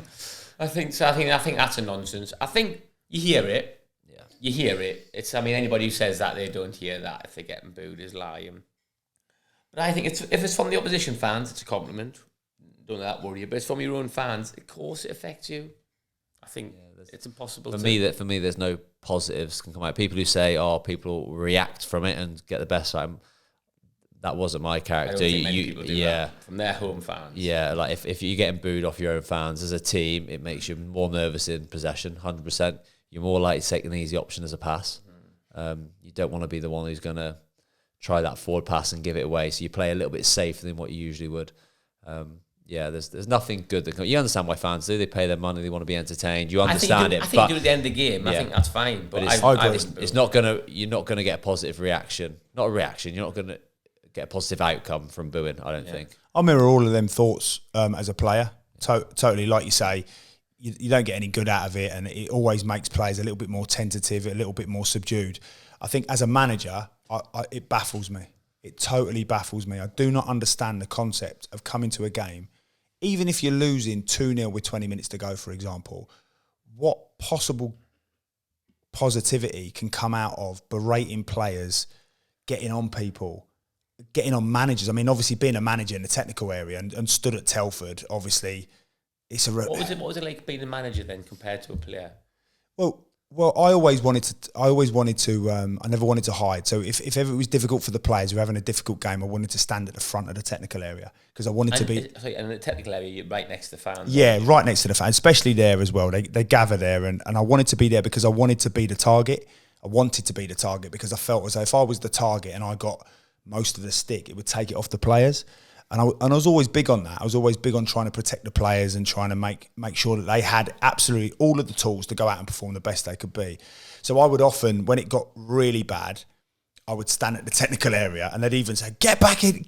I think so. I think that's a nonsense. I think you hear it. You hear it. I mean, anybody who says that they don't hear that if they're getting booed is lying. But I think if it's from the opposition fans, it's a compliment. Don't let that worry you. But it's from your own fans. Of course, it affects you. I think it's impossible. For me, there's no positives can come out. People who say, "Oh, people react from it and get the best out of them." That wasn't my character. I don't think many people do that from their home fans. Yeah, like if you're getting booed off your own fans as a team, it makes you more nervous in possession. 100%. You're more likely to take an easy option as a pass. You don't want to be the one who's going to try that forward pass and give it away. So you play a little bit safer than what you usually would. There's nothing good that you understand why fans do. They pay their money. They want to be entertained. You understand it. I think you do at the end of the game. I think that's fine. But it's not gonna. You're not gonna get a positive reaction. Not a reaction. You're not gonna get a positive outcome from booing. I don't think. I mirror all of them thoughts as a player. Totally, like you say, you don't get any good out of it, and it always makes players a little bit more tentative, a little bit more subdued. I think as a manager, it baffles me. It totally baffles me. I do not understand the concept of coming to a game, even if you're losing 2-0 with 20 minutes to go, for example, what possible positivity can come out of berating players, getting on people, getting on managers? I mean, obviously being a manager in the technical area and stood at Telford, obviously, it's a... What was it like being a manager then compared to a player? Well, I always wanted to. I never wanted to hide. So if ever it was difficult for the players who were having a difficult game, I wanted to stand at the front of the technical area because I wanted to be. And in the technical area, you're right next to the fans. Yeah, right next to the fans, especially there as well. They gather there, and I wanted to be there because I wanted to be the target. I wanted to be the target because I felt as though if I was the target and I got most of the stick, it would take it off the players. And I was always big on that. I was always big on trying to protect the players and trying to make sure that they had absolutely all of the tools to go out and perform the best they could be. So I would often, when it got really bad, I would stand at the technical area and they'd even say, get back in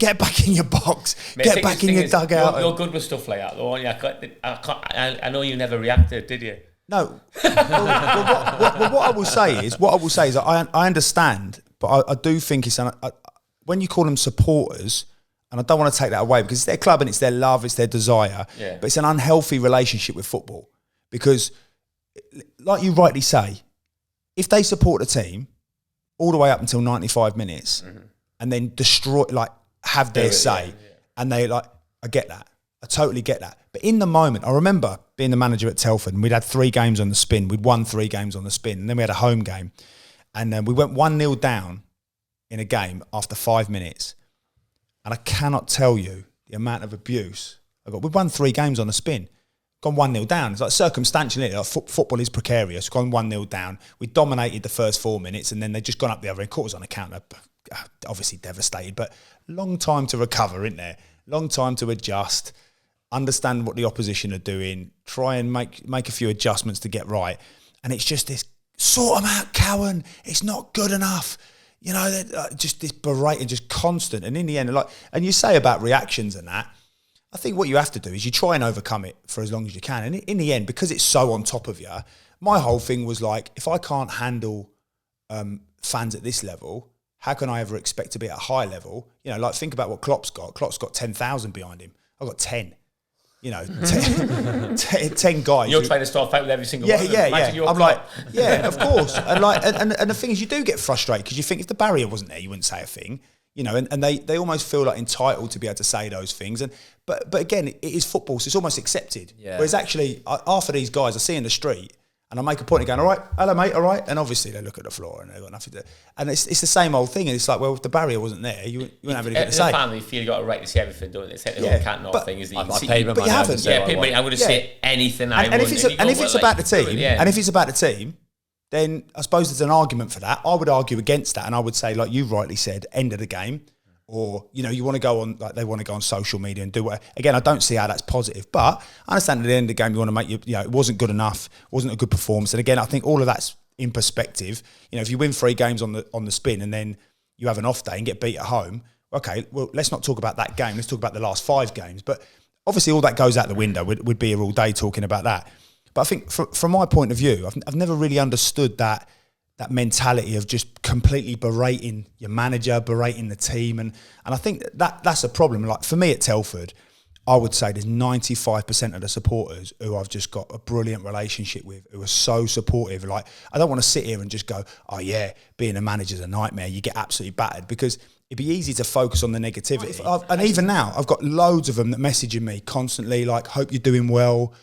your box, get back in your dugout. You're good with stuff like that, though, aren't you? I know you never reacted, did you? No. What I will say is I understand, but I do think it's when you call them supporters. And I don't want to take that away because it's their club and it's their love, it's their desire. Yeah. But it's an unhealthy relationship with football because, like you rightly say, if they support the team all the way up until 95 minutes and then have their say, and they I get that. I totally get that. But in the moment, I remember being the manager at Telford and we'd had 3 games on the spin. We'd won 3 games on the spin and then we had a home game. And then we went 1-0 down in a game after 5 minutes. And I cannot tell you the amount of abuse I got. We've won 3 games on the spin, gone 1-0 down. It's like circumstantial, isn't it? Like football is precarious. Gone 1-0 down. We dominated the first 4 minutes, and then they just gone up the other end. Caught us on a counter. Obviously devastated, but long time to recover, isn't there? Long time to adjust, understand what the opposition are doing, try and make a few adjustments to get right. And it's just this, sort them out, Cowan. It's not good enough. You know, just this berating, just constant. And in the end, and you say about reactions and that, I think what you have to do is you try and overcome it for as long as you can. And in the end, because it's so on top of you, my whole thing was like, if I can't handle fans at this level, how can I ever expect to be at a high level? You know, like think about what Klopp's got. Klopp's got 10,000 behind him. I've got 10. You know, 10 guys. You're trying to start fight with every single one of them. Yeah. I'm like, yeah, of course. And the thing is, you do get frustrated because you think if the barrier wasn't there, you wouldn't say a thing. You know, and they almost feel like entitled to be able to say those things. But again, it is football, so it's almost accepted. Yeah. Whereas actually, half of these guys I see in the street, and I make a point of going, all right, hello mate, all right, and obviously they look at the floor and they've got nothing to. And it's the same old thing, and it's like, well, if the barrier wasn't there, you wouldn't have anything to say. As a fan, you feel you got a right to say everything, don't they? It's like the whole cat and dog thing, is that I paid my money. You haven't. Yeah, paid money. I would have said anything I want. And if it's about the team, then I suppose there's an argument for that. I would argue against that, and I would say, like you rightly said, end of the game. Or, you know, you want to go on, like they want to go on social media and do what. Again, I don't see how that's positive. But I understand at the end of the game, you want to make it wasn't good enough, wasn't a good performance. And again, I think all of that's in perspective. You know, if you win 3 games on the spin and then you have an off day and get beat at home, okay, well, let's not talk about that game. Let's talk about the last 5 games. But obviously all that goes out the window. We'd be here all day talking about that. But I think from my point of view, I've never really understood that mentality of just completely berating your manager, berating the team. And I think that's a problem. Like for me at Telford, I would say there's 95% of the supporters who I've just got a brilliant relationship with, who are so supportive. Like, I don't want to sit here and just go, oh yeah, being a manager's a nightmare, you get absolutely battered, because it'd be easy to focus on the negativity. And even now, I've got loads of them that messaging me constantly, like, hope you're doing well.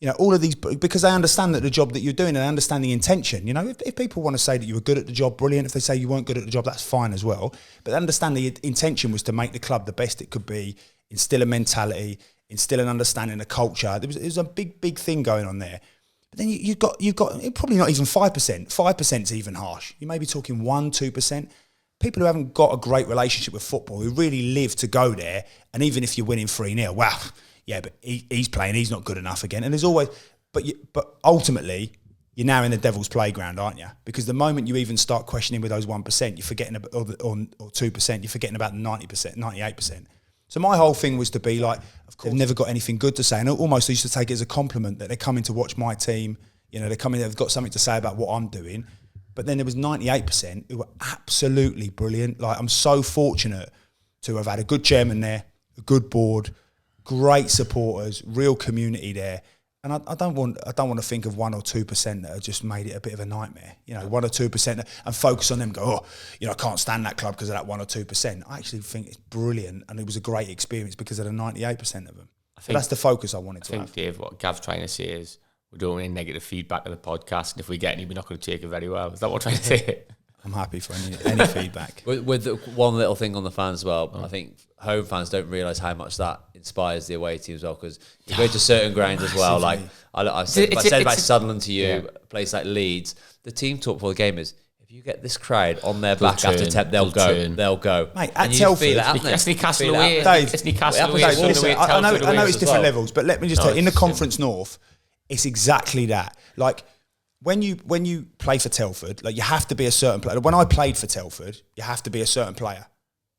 You know, all of these, because they understand that the job that you're doing, and they understand the intention. You know, if people want to say that you were good at the job, brilliant. If they say you weren't good at the job, that's fine as well. But they understand the intention was to make the club the best it could be, instill a mentality, instill an understanding of culture. There was a big thing going on there. But then you've got probably not even 5%. 5% is even harsh. You may be talking 1-2%. People who haven't got a great relationship with football, who really live to go there, and even if you're winning 3-0, wow, yeah, but he's playing, he's not good enough again. And there's always, but ultimately, you're now in the devil's playground, aren't you? Because the moment you even start questioning with those 1%, you're forgetting about, or 2%, you're forgetting about 90%, 98%. So my whole thing was to be like, of course, they've never got anything good to say. And almost I used to take it as a compliment that they're coming to watch my team. You know, they've got something to say about what I'm doing. But then there was 98% who were absolutely brilliant. Like, I'm so fortunate to have had a good chairman there, a good board, great supporters, real community there. And I don't want to think of 1 or 2% that have just made it a bit of a nightmare. You know, 1 or 2% and focus on them. Go, oh, you know, I can't stand that club because of that 1 or 2%. I actually think it's brilliant, and it was a great experience because of the 98% of them. So that's the focus I wanted to have. I think, Dave, what Gav's trying to say is we don't want any negative feedback of the podcast, and if we get any, we're not going to take it very well. Is that what I'm trying to say? I'm happy for any feedback. With one little thing on the fans as well, I think home fans don't realise how much that inspires the away team as well, because you go to certain grounds as well, like I said about Sunderland to you, a place like Leeds, the team talk before the game is, if you get this crowd on their back after 10, they'll go. Mate, at Telford, it's Newcastle away. It's Newcastle away. I know it's different levels, but let me just tell you, in the Conference North, it's exactly that. Like, when you play for Telford, like, you have to be a certain player. When I played for Telford, you have to be a certain player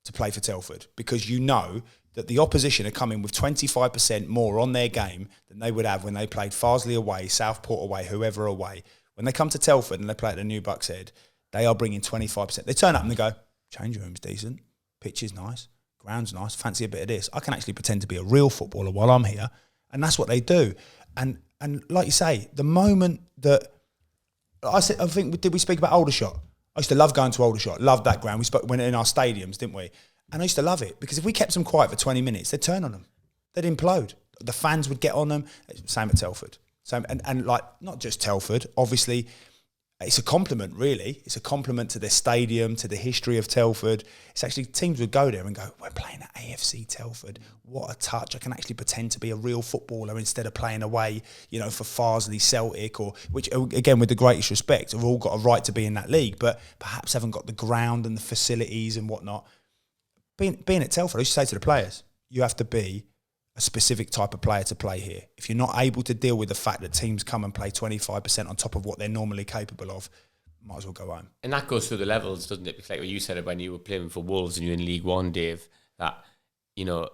to play for Telford, because you know that the opposition are coming with 25% more on their game than they would have when they played Farsley away, Southport away, whoever away. When they come to Telford and they play at the New Bucks Head, they are bringing 25%. They turn up and they go, change room's decent, pitch is nice, ground's nice, fancy a bit of this. I can actually pretend to be a real footballer while I'm here. And that's what they do. And like you say, the moment that I think, did we speak about Aldershot? I used to love going to Aldershot, loved that ground. We went in our stadiums, didn't we? And I used to love it, because if we kept them quiet for 20 minutes, they'd turn on them. They'd implode. The fans would get on them. Same at Telford. And like, not just Telford, obviously, it's a compliment, really. It's a compliment to their stadium, to the history of Telford. It's actually, teams would go there and go, we're playing at AFC Telford. What a touch. I can actually pretend to be a real footballer instead of playing away, you know, for Farsley, Celtic, or, which, again, with the greatest respect, have all got a right to be in that league, but perhaps haven't got the ground and the facilities and whatnot. Being at Telford, I used to say to the players, you have to be a specific type of player to play here. If you're not able to deal with the fact that teams come and play 25% on top of what they're normally capable of, might as well go home. And that goes through the levels, doesn't it? Because like what you said when you were playing for Wolves and you're in League One, Dave, that, you know,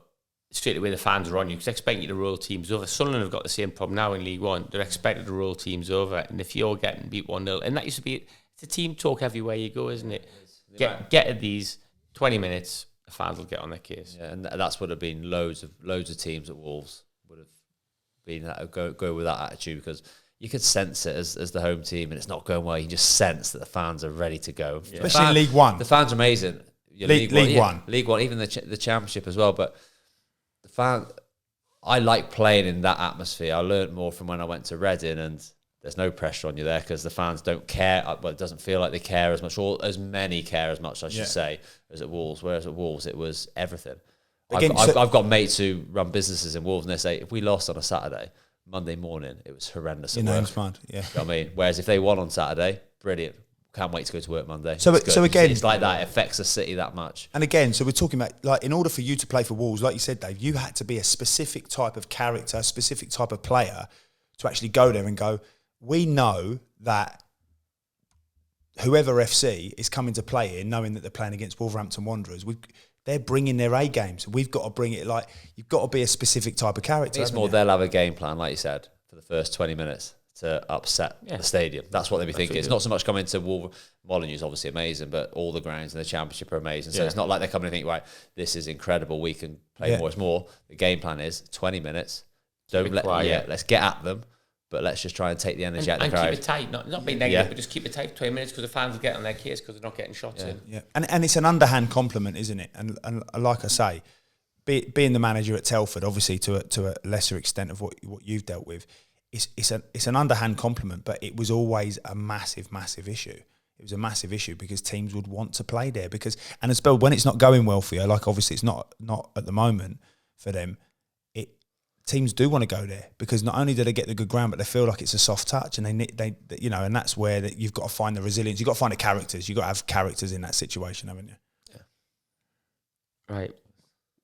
straight away the fans are on you because they're expecting you to roll teams over. Sunderland have got the same problem now in League One. They're expected to roll teams over. And if you're getting beat 1-0, and that used to be, it's a team talk everywhere you go, isn't it? Get at these 20 minutes, fans will get on their case. Yeah, and that's would have been loads of teams at Wolves would have been go with that attitude, because you could sense it as the home team, and it's not going well. You just sense that the fans are ready to go, especially in League One. The fans are amazing. League One, even the Championship as well. But the fan, I like playing in that atmosphere. I learned more from when I went to Reading, and there's no pressure on you there because the fans don't care. Well, it doesn't feel like they care as much, or as many care as much, I should say, as at Wolves. Whereas at Wolves, it was everything. Again, I've got mates who run businesses in Wolves, and they say, if we lost on a Saturday, Monday morning, it was horrendous at work. Mad, yeah. You know what I mean? Whereas if they won on Saturday, brilliant. Can't wait to go to work Monday. So again, it's like that. It affects the city that much. And again, so we're talking about, like, in order for you to play for Wolves, like you said, Dave, you had to be a specific type of character, a specific type of player to actually go there and go, we know that whoever FC is coming to play here, knowing that they're playing against Wolverhampton Wanderers, they're bringing their A games. We've got to bring it, like, you've got to be a specific type of character. It's more they'll have a game plan, like you said, for the first 20 minutes to upset the stadium. That's what they'd be thinking. It's not so much coming to Molyneux's obviously amazing, but all the grounds in the Championship are amazing. So it's not like they're coming and thinking, right, this is incredible, we can play more. It's more, the game plan is 20 minutes. Let's get at them, but let's just try and take the energy out of the crowd. And keep it tight, not being negative, but just keep it tight for 20 minutes because the fans will get on their case because they're not getting shots in. Yeah, and it's an underhand compliment, isn't it? And like I say, being the manager at Telford, obviously to a lesser extent of what you've dealt with, it's an underhand compliment, but it was always a massive issue. It was a massive issue because teams would want to play there and as well when it's not going well for you, like obviously it's not at the moment for them. Teams do want to go there because not only do they get the good ground, but they feel like it's a soft touch, and they and that's where you've got to find the resilience. You've got to find the characters. You've got to have characters in that situation, haven't you? Yeah. Right.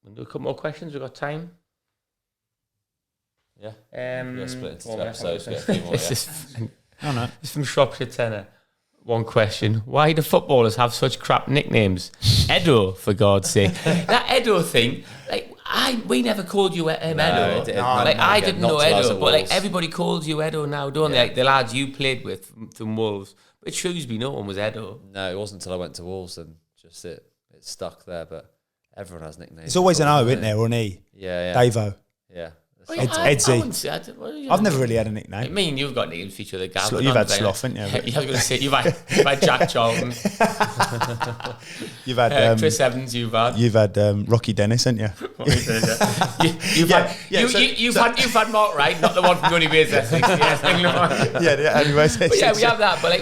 We'll do a couple more questions. We've got time. Yeah. Split into 2 episodes. Get a few more. It's from Shropshire Tenor. One question: why do footballers have such crap nicknames? Edo, for God's sake. That Edo thing, we never called you Edo. I didn't know Edo, but everybody calls you Edo now, don't they? Like the lads you played with from Wolves. But Shrewsbury, no one was Edo. No, it wasn't until I went to Wolves and just it stuck there. But everyone has nicknames. There's always an O, isn't there, or an E? Yeah. Davo. Yeah. Edsy. I've never really had a nickname. I mean, you've got names for each other, Gav. You've had Sloth, haven't you? I was going to say, you've had Jack Charlton. You've had Chris Evans, you've had Rocky Dennis, haven't you? You've had Mark Wright, not the one from Gunny Beers. Anyways. But yeah, we have that, but I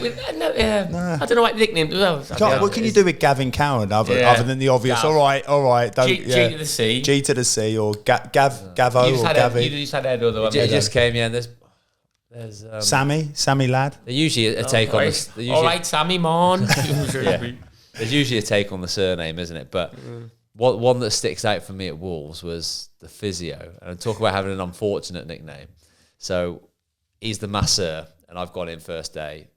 don't know what nickname as well. What can you do with Gavin Cowan other than the obvious? Gav. All right. G to the C. G to the C, or Gavo, or Gavi. You just had Edo, though. It just came, there's Sammy Lad. They're usually a take on the... All right, Sammy Mon. There's usually a take on the surname, isn't it? But one that sticks out for me at Wolves was the physio. And talk about having an unfortunate nickname. So he's the masseur, and I've gone in first day.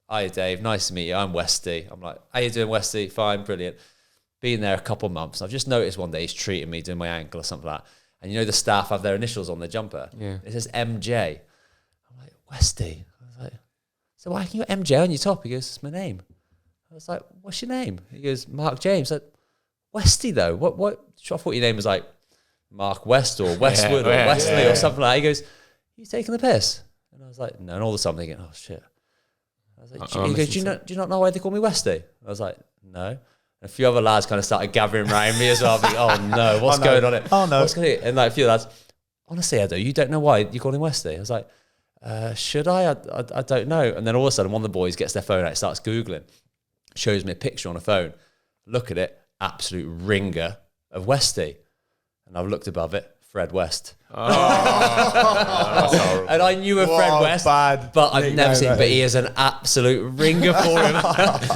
Hi, Dave. Nice to meet you. I'm Westy. I'm like, how you doing, Westy? Fine, brilliant. Been there a couple of months. I've just noticed one day he's treating me, doing my ankle or something like that. And the staff have their initials on the jumper. Yeah. It says MJ. I'm like, Westy. I was like, so why can you got MJ on your top? He goes, it's my name. I was like, what's your name? He goes, Mark James. I was like, Westy though? What? I thought your name was like Mark West or Westwood or Wesley or something like that. He goes, you taking the piss? And I was like, no. And all of a sudden I'm thinking, oh shit. I was like, he goes, do you not know why they call me Westy? I was like, no. And a few other lads kind of started gathering around me as well. Thinking, oh no, what's going on here? Oh no. What's going on? And a few lads, honestly, Edo, you don't know why you call him Westy? I was like, should I? I don't know. And then all of a sudden, one of the boys gets their phone out, starts Googling, shows me a picture on a phone. Look at it, absolute ringer of Westy. And I've looked above it, Fred West. Oh, and I knew a Fred West, but I've never seen him. But he is an absolute ringer for him.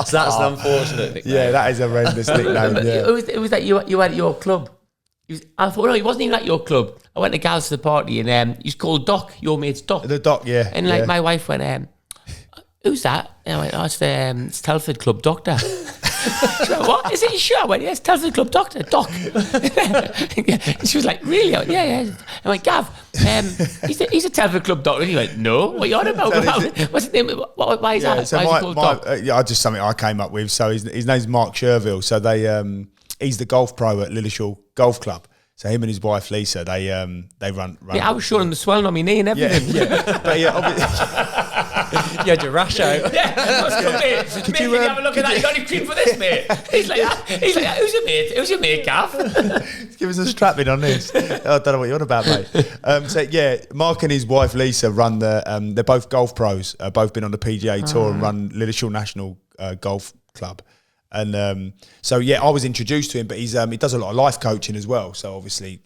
So that's an unfortunate nickname. Yeah, that is a horrendous nickname. Yeah. It was that you had at your club. I thought, no, he wasn't even at your club. I went to Gal's to the party, and he's called Doc. Your mate's Doc. The Doc, yeah. And my wife went, who's that? And I went, oh, it's Telford Club Doctor. She went, what? Is it sure? I went, yes, Telford Club Doctor, Doc. She was like, really? Yeah. I went, Gav, he's a Telford Club Doctor. And he went, no, what are you on about? What's his name? Why is that? So why is he called Doc? Just something I came up with. So his name's Mark Sherville. So he's the golf pro at Lillishall Golf Club. So him and his wife Lisa, they run. Yeah, I was showing him the swelling on my knee and everything. Yeah. But obviously. You had your rash out. Mate, can you have a look at that? You got any cream for this, mate? He's like, who's your mate? Who's your mate, Gav? Give us a strap in on this. I don't know what you're on about, mate. Mark and his wife Lisa run they're both golf pros. Both been on the PGA Tour and run Lillishall National Golf Club. And I was introduced to him, but he does a lot of life coaching as well. So obviously,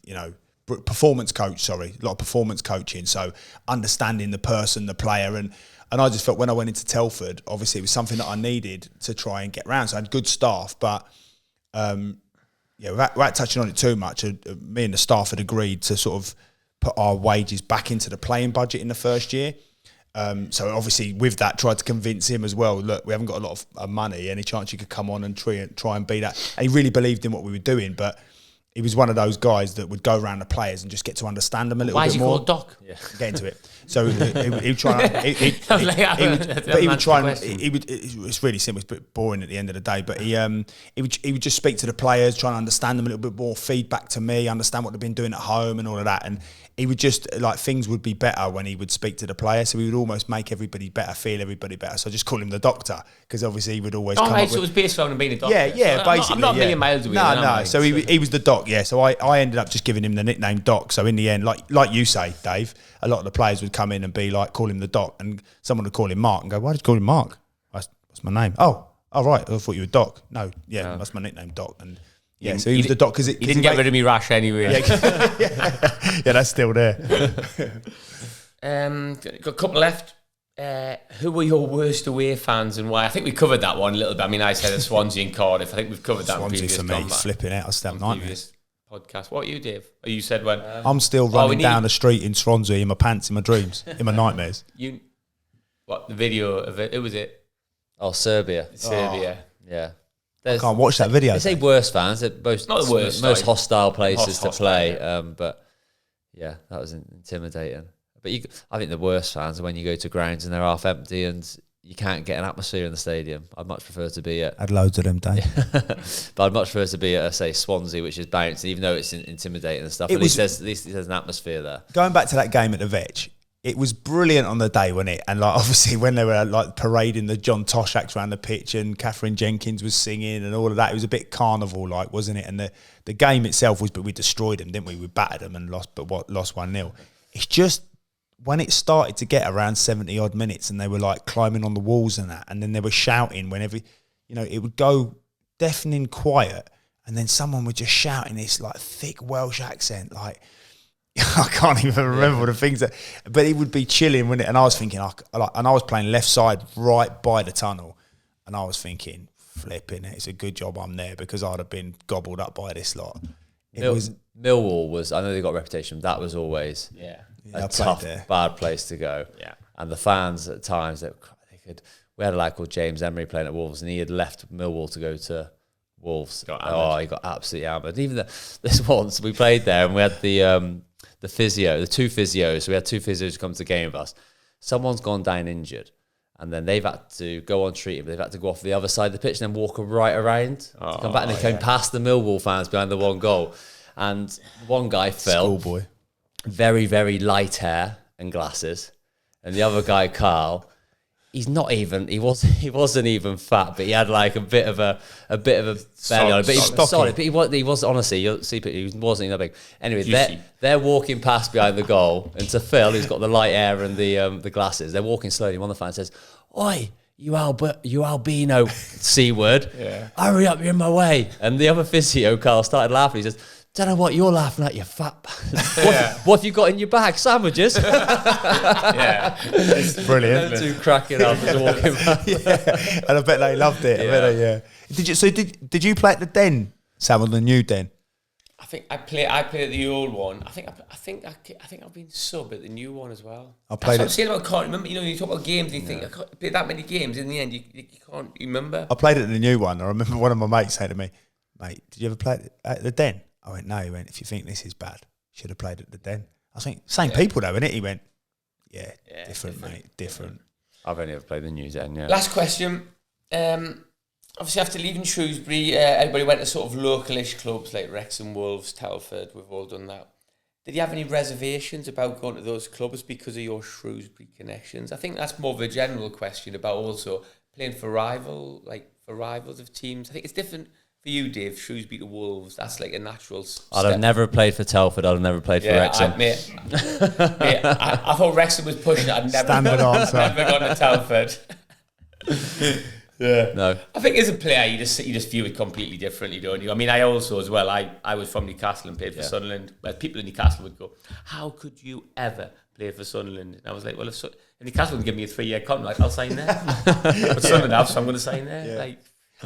performance coach, a lot of performance coaching. So understanding the person, the player. And I just felt when I went into Telford, obviously it was something that I needed to try and get around. So I had good staff, but without touching on it too much, me and the staff had agreed to sort of put our wages back into the playing budget in the first year. So obviously with that, tried to convince him as well, look, we haven't got a lot of money, any chance you could come on and try and be that. And he really believed in what we were doing, but he was one of those guys that would go around the players and just get to understand them a little bit more. Why is he called Doc? Get into it. So he would try. It's really simple. It's a bit boring at the end of the day, but he would just speak to the players, try and understand them a little bit more, feedback to me, understand what they've been doing at home and all of that. And he would just like things would be better when he would speak to the players. So he would almost make everybody better, feel everybody better. So I just call him the doctor because obviously he would always. Oh, right. So it was based on him being a doctor. Yeah, so basically. I'm not a million miles away. No. So he was the doc. Yeah. So I ended up just giving him the nickname Doc. So in the end, like you say, Dave, a lot of the players would come in and be like, call him the Doc, and someone would call him Mark and go, why did you call him Mark? What's my name? Oh, right. I thought you were Doc. No, that's my nickname, Doc. And yeah, so he was the Doc because he didn't get rid of me rash anyway. Yeah, that's still there. Got a couple left. Who were your worst away fans and why? I think we covered that one a little bit. I mean, I said Swansea and Cardiff. I think we've covered that. Swansea for me, flipping out. I still have nightmares. Podcast. What are you, Dave? Oh, you said when? I'm still running down the street in Swansea in my pants, in my dreams, in my nightmares. What, the video of it? Who was it? Oh, Serbia. Yeah. I can't watch that video. They say worst fans. They're not the worst. Most hostile places to play. Yeah. But yeah, that was intimidating. But I think the worst fans are when you go to grounds and they're half empty and you can't get an atmosphere in the stadium. I'd much prefer to be at... Had loads of them, Dave. But I'd much prefer to be at, say, Swansea, which is bouncing, even though it's intimidating and stuff. At least there's an atmosphere there. Going back to that game at the Vetch, it was brilliant on the day, wasn't it? And like obviously when they were like parading the John Tosh acts around the pitch and Catherine Jenkins was singing and all of that, it was a bit carnival-like, wasn't it? And the game itself was, but we destroyed them, didn't we? We battered them and lost 1-0. It's just... when it started to get around 70 odd minutes and they were like climbing on the walls and that, and then they were shouting whenever, it would go deafening quiet, and then someone would just shout in this like thick Welsh accent, like I can't even remember the things but it would be chilling, wouldn't it? And I was thinking, and I was playing left side right by the tunnel, and I was thinking, flipping it, it's a good job I'm there because I'd have been gobbled up by this lot. Millwall was, I know they got a reputation, that was always a tough, bad place to go. Yeah. And the fans at times, we had a lad called James Emery playing at Wolves, and he had left Millwall to go to Wolves. He got absolutely hammered. Even this once we played there, and we had the physio, the two physios. So we had two physios come to the game with us. Someone's gone down injured, and then they've had to go on treatment. They've had to go off the other side of the pitch and then walk right around to come back. And they came past the Millwall fans behind the one goal, and one guy fell. Schoolboy. Very, very light hair and glasses, and the other guy, Carl, he wasn't even fat, but he had like a bit of a belly on it. But he was solid. But he was honestly, you'll see, he wasn't that big. Anyway, they're walking past behind the goal, and to Phil, who's got the light hair and the glasses, they're walking slowly. One of the fans says, "Oi, you albino C word, hurry up, you're in my way." And the other physio, Carl, started laughing. He says, "Don't know what you're laughing at, you fat bastard. What have you got in your bag? Sandwiches?" It's brilliant. Them two cracking up as walking back. And I bet they loved it. Did you play at the Den, Sam, or the new Den? I think I played at the old one. I think I've been sub at the new one as well. I played. I'm saying about can't remember. You talk about games and you think I can't play that many games. In the end, you can't remember. I played at the new one. I remember one of my mates saying to me, "Mate, did you ever play at the Den?" I went, "No." He went, "If you think this is bad, you should have played at the Den." I was thinking, same people though, innit? He went, yeah, different, mate, different. I've only ever played the new Den, yeah. Last question. Obviously, after leaving Shrewsbury, everybody went to sort of localish clubs like Wrexham, Wolves, Telford. We've all done that. Did you have any reservations about going to those clubs because of your Shrewsbury connections? I think that's more of a general question about also playing for rivals of teams. I think it's different for you, Dave, Shrewsbury to Wolves. That's like a natural step. I'd have never played for Telford. I'd have never played for Wrexham. I thought Wrexham was pushing it. I'd never gone to Telford. Yeah. No. I think as a player, you just view it completely differently, don't you? I mean, I also as well. I was from Newcastle and played for Sunderland. Well, people in Newcastle would go, "How could you ever play for Sunderland?" And I was like, "Well, if Newcastle would give me a 3-year contract, I'll sign there." But Sunderland have, so I'm going to sign there. Yeah. Like,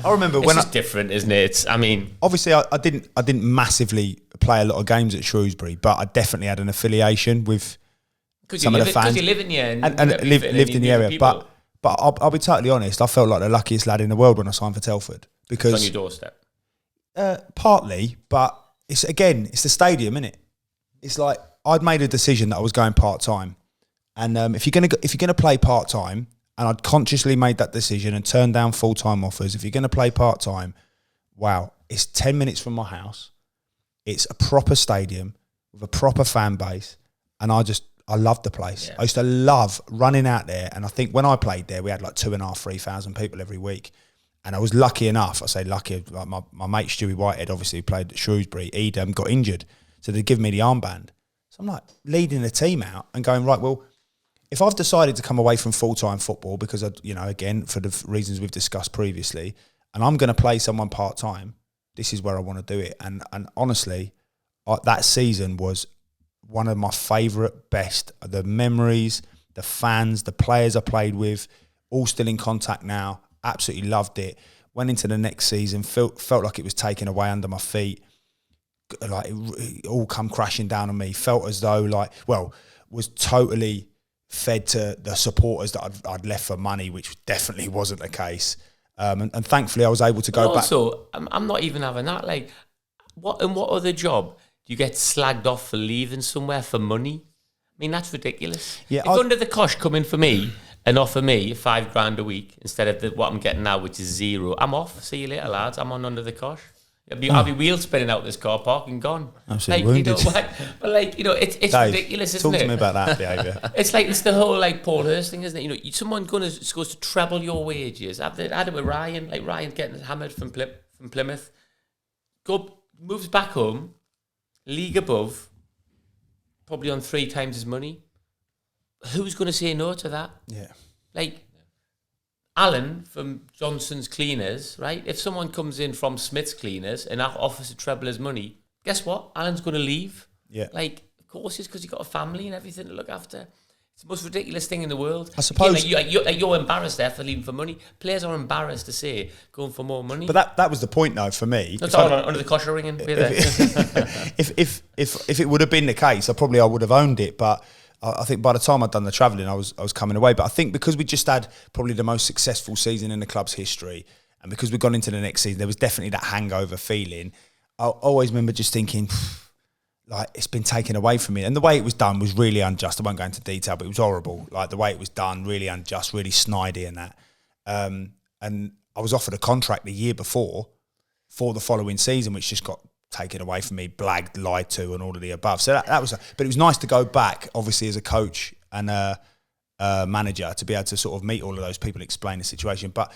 I remember it's just different, isn't it? Obviously, I didn't massively play a lot of games at Shrewsbury, but I definitely had an affiliation with some of the fans. Because you live in here and lived in the area, But I'll be totally honest, I felt like the luckiest lad in the world when I signed for Telford. Because it's on your doorstep. Partly, but it's the stadium, innit? It's like I'd made a decision that I was going part-time, And if you're gonna play part time, and I'd consciously made that decision and turned down full time offers. If you're gonna play part time, wow, it's 10 minutes from my house. It's a proper stadium with a proper fan base, and I loved the place. Yeah. I used to love running out there, and I think when I played there, we had like 2,500-3,000 people every week. And I was lucky enough, I say lucky, like my mate Stewie Whitehead, obviously, who played at Shrewsbury, he'd got injured. So they'd give me the armband. So I'm like leading the team out and going, right, well, if I've decided to come away from full-time football because, again, for the reasons we've discussed previously, and I'm going to play someone part-time, this is where I want to do it. And honestly, that season was one of my favourite, best. The memories, the fans, the players I played with, all still in contact now. Absolutely loved it. Went into the next season, felt like it was taken away under my feet. Like it all come crashing down on me. Felt as though was totally fed to the supporters that I'd left for money, which definitely wasn't the case. And thankfully I was able to go back. Also, I'm not even having that. Like, what other job do you get slagged off for leaving somewhere for money? I mean, that's ridiculous. Yeah, if under the cosh come in for me and offer me $5,000 a week instead of what I'm getting now, which is zero, I'm off. See you later, lads. I'm on under the cosh. I'll be wheel spinning out this car park and gone. Absolutely wounded. It's Dave, ridiculous, isn't it? Talk to me about that behaviour. It's the whole Paul Hurst thing, isn't it? Someone goes to treble your wages. I had it with Ryan, Ryan getting hammered from Plymouth. Moves back home, league above, probably on 3 times his money. Who's going to say no to that? Yeah. Alan from Johnson's Cleaners, right? If someone comes in from Smith's Cleaners and offers to treble his money, guess what? Alan's going to leave. Yeah. Of course it's because you've got a family and everything to look after. It's the most ridiculous thing in the world. I suppose... You're embarrassed there for leaving for money. Players are embarrassed to say, going for more money. But that was the point, though, for me. That's all under the cosh ringing. If it would have been the case, I would have owned it, but... I think by the time I'd done the travelling, I was coming away. But I think because we just had probably the most successful season in the club's history, and because we'd gone into the next season, there was definitely that hangover feeling. I always remember just thinking, it's been taken away from me. And the way it was done was really unjust. I won't go into detail, but it was horrible. The way it was done, really unjust, really snidey and that. And I was offered a contract the year before for the following season, which just got taken away from me, blagged, lied to, and all of the above. So that was, but it was nice to go back, obviously, as a coach and a manager, to be able to sort of meet all of those people, explain the situation. But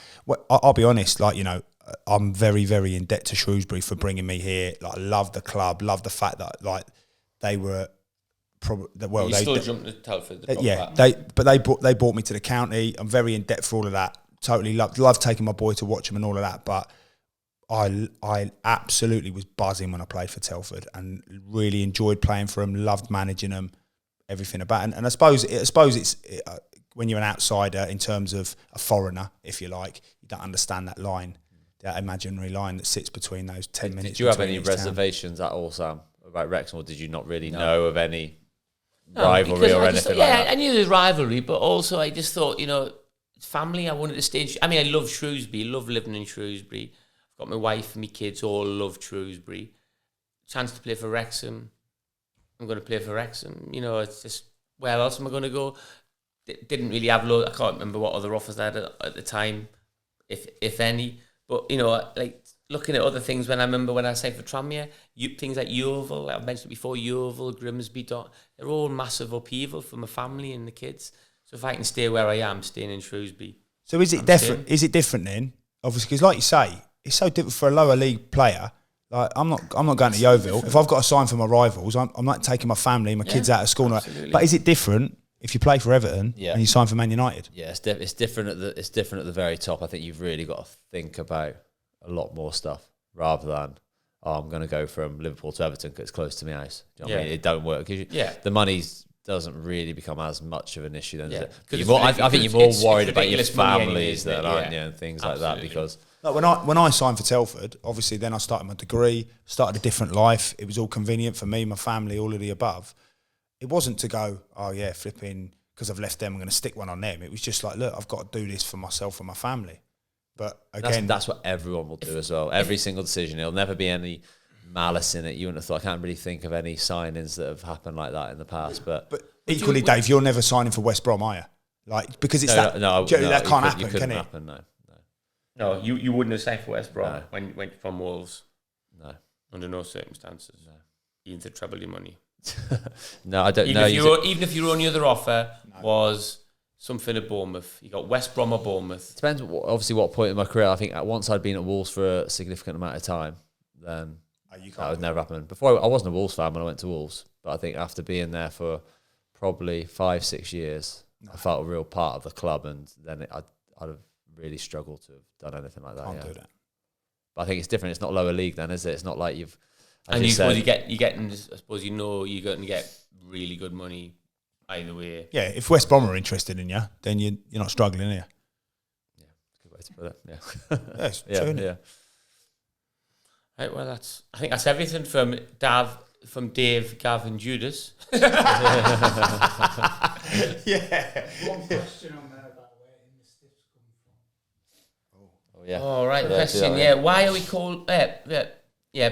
I'll be honest, I'm very, very in debt to Shrewsbury for bringing me here. I love the club, love the fact that they were probably well. You still jumped to Telford. They brought me to the county. I'm very in debt for all of that. Totally love taking my boy to watch him and all of that, but. I absolutely was buzzing when I played for Telford and really enjoyed playing for them, loved managing them, everything about it. And I suppose it's when you're an outsider in terms of a foreigner, if you like, you don't understand that line, that imaginary line that sits between those 10 minutes. Did you have any reservations at all, Sam, about Wrexham, or did you not really know of any rivalry or anything like that? I knew there was rivalry, but also I just thought, it's family. I wanted to stay I love Shrewsbury, love living in Shrewsbury. Got my wife and my kids all love Shrewsbury. Chance to play for Wrexham. I'm going to play for Wrexham. It's just, where else am I going to go? Didn't really have I can't remember what other offers I had at the time, if any. But, looking at other things, when I signed for Tranmere, things like Yeovil, I've mentioned before, Yeovil, Grimsby, they're all massive upheaval for my family and the kids. So if I can stay where I am, staying in Shrewsbury. So is it different? Is it different then? Obviously, because like you say, it's so different for a lower league player. I'm not going to Yeovil. If I've got to sign for my rivals, I'm not taking my family, my kids out of school. But is it different if you play for Everton and you sign for Man United? Yeah, it's different at the very top. I think you've really got to think about a lot more stuff rather than I'm going to go from Liverpool to Everton because it's close to my house. Do you know what I mean? It don't work. The money doesn't really become as much of an issue then. I think you're more worried about your families that aren't you, and things like that because. Like when I signed for Telford, obviously then I started my degree, started a different life. It was all convenient for me, my family, all of the above. It wasn't to go, flipping, because I've left them, I'm going to stick one on them. It was just look, I've got to do this for myself and my family. But again... That's what everyone will do as well. Every single decision. There'll never be any malice in it. You wouldn't have thought, I can't really think of any signings that have happened like that in the past. But Equally, Dave, you're never signing for West Brom, are you? Like, because it's that can't happen, can it? Happen, no. No, you wouldn't have signed for West Brom when you went from Wolves. No. Under no circumstances. No. Even to treble your money. No, I don't know. Even if your only other offer was something at Bournemouth, you got West Brom or Bournemouth. Depends, obviously, what point in my career. I think once I'd been at Wolves for a significant amount of time, then that would never happen. Before, I wasn't a Wolves fan when I went to Wolves, but I think after being there for probably 5-6 years, I felt a real part of the club, and then I'd have really struggled to have done anything like that. Can't do that. But I think it's different. It's not lower league then, is it? It's not like you've... And you suppose you're getting, I suppose you're going to get really good money either way. Yeah, if West Brom are interested in you, then you're not struggling, are you? Yeah, good way to put it. Yeah, it's true, yeah. Right, well, I think that's everything from Dave, Gav, and Judas. Yeah. One question on there about where in the stiffs come from. Oh yeah. All right, question. Yeah, why are we called?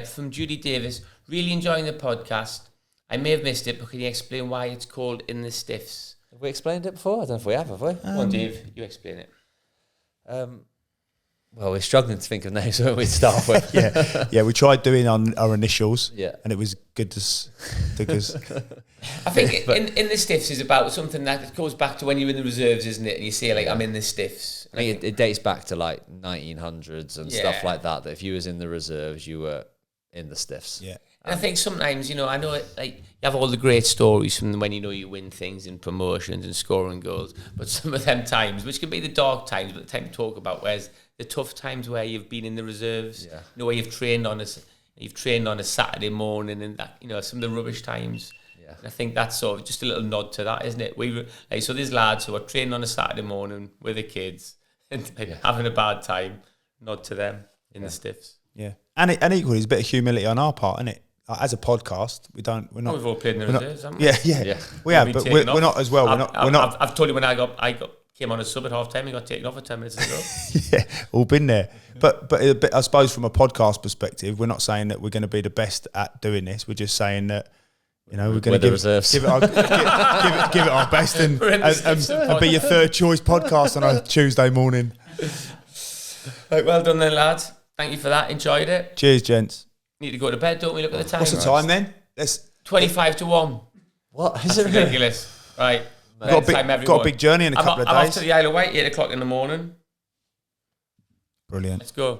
From Judy Davis. Really enjoying the podcast. I may have missed it, but can you explain why it's called In the Stiffs? Have we explained it before? I don't know if we have we? Come on, Dave, you explain it. Well, we're struggling to think of names, weren't we, to start with? yeah, we tried doing our initials, yeah, and it was good as figures. I think in the Stiffs is about something that goes back to when you're in the reserves, isn't it? And you say, like, I'm in the Stiffs. I think it dates back to, like, 1900s and stuff like that, that if you was in the reserves, you were in the Stiffs. Yeah. And I think sometimes, I know like you have all the great stories from when you win things in promotions and scoring goals, but some of them times, which can be the dark times, but the time to talk about, whereas the tough times where you've been in the reserves, where you've trained on a Saturday morning, and that, some of the rubbish times. Yeah. And I think that's sort of just a little nod to that, isn't it? So there's lads who are training on a Saturday morning with the kids and having a bad time. Nod to them in the Stiffs. Yeah, and equally, there's a bit of humility on our part, isn't it? As a podcast, we're not. We've all played in the reserves, haven't we? Yeah. We have, but we're not as well. We're not. I've told you when I came on a sub at half time, and got taken off for 10 minutes ago. Yeah, all been there. But I suppose from a podcast perspective, we're not saying that we're going to be the best at doing this. We're just saying that we're going to give it our best and be your third choice podcast on a Tuesday morning. Right, well done then, lads. Thank you for that. Enjoyed it. Cheers, gents. Need to go to bed, don't we? Look at the time. What's the time then? Let's 25-1. What? Is it ridiculous? Right. Got a big journey in a couple of days. I'm off to the Isle of Wight, 8 o'clock in the morning. Brilliant. Let's go.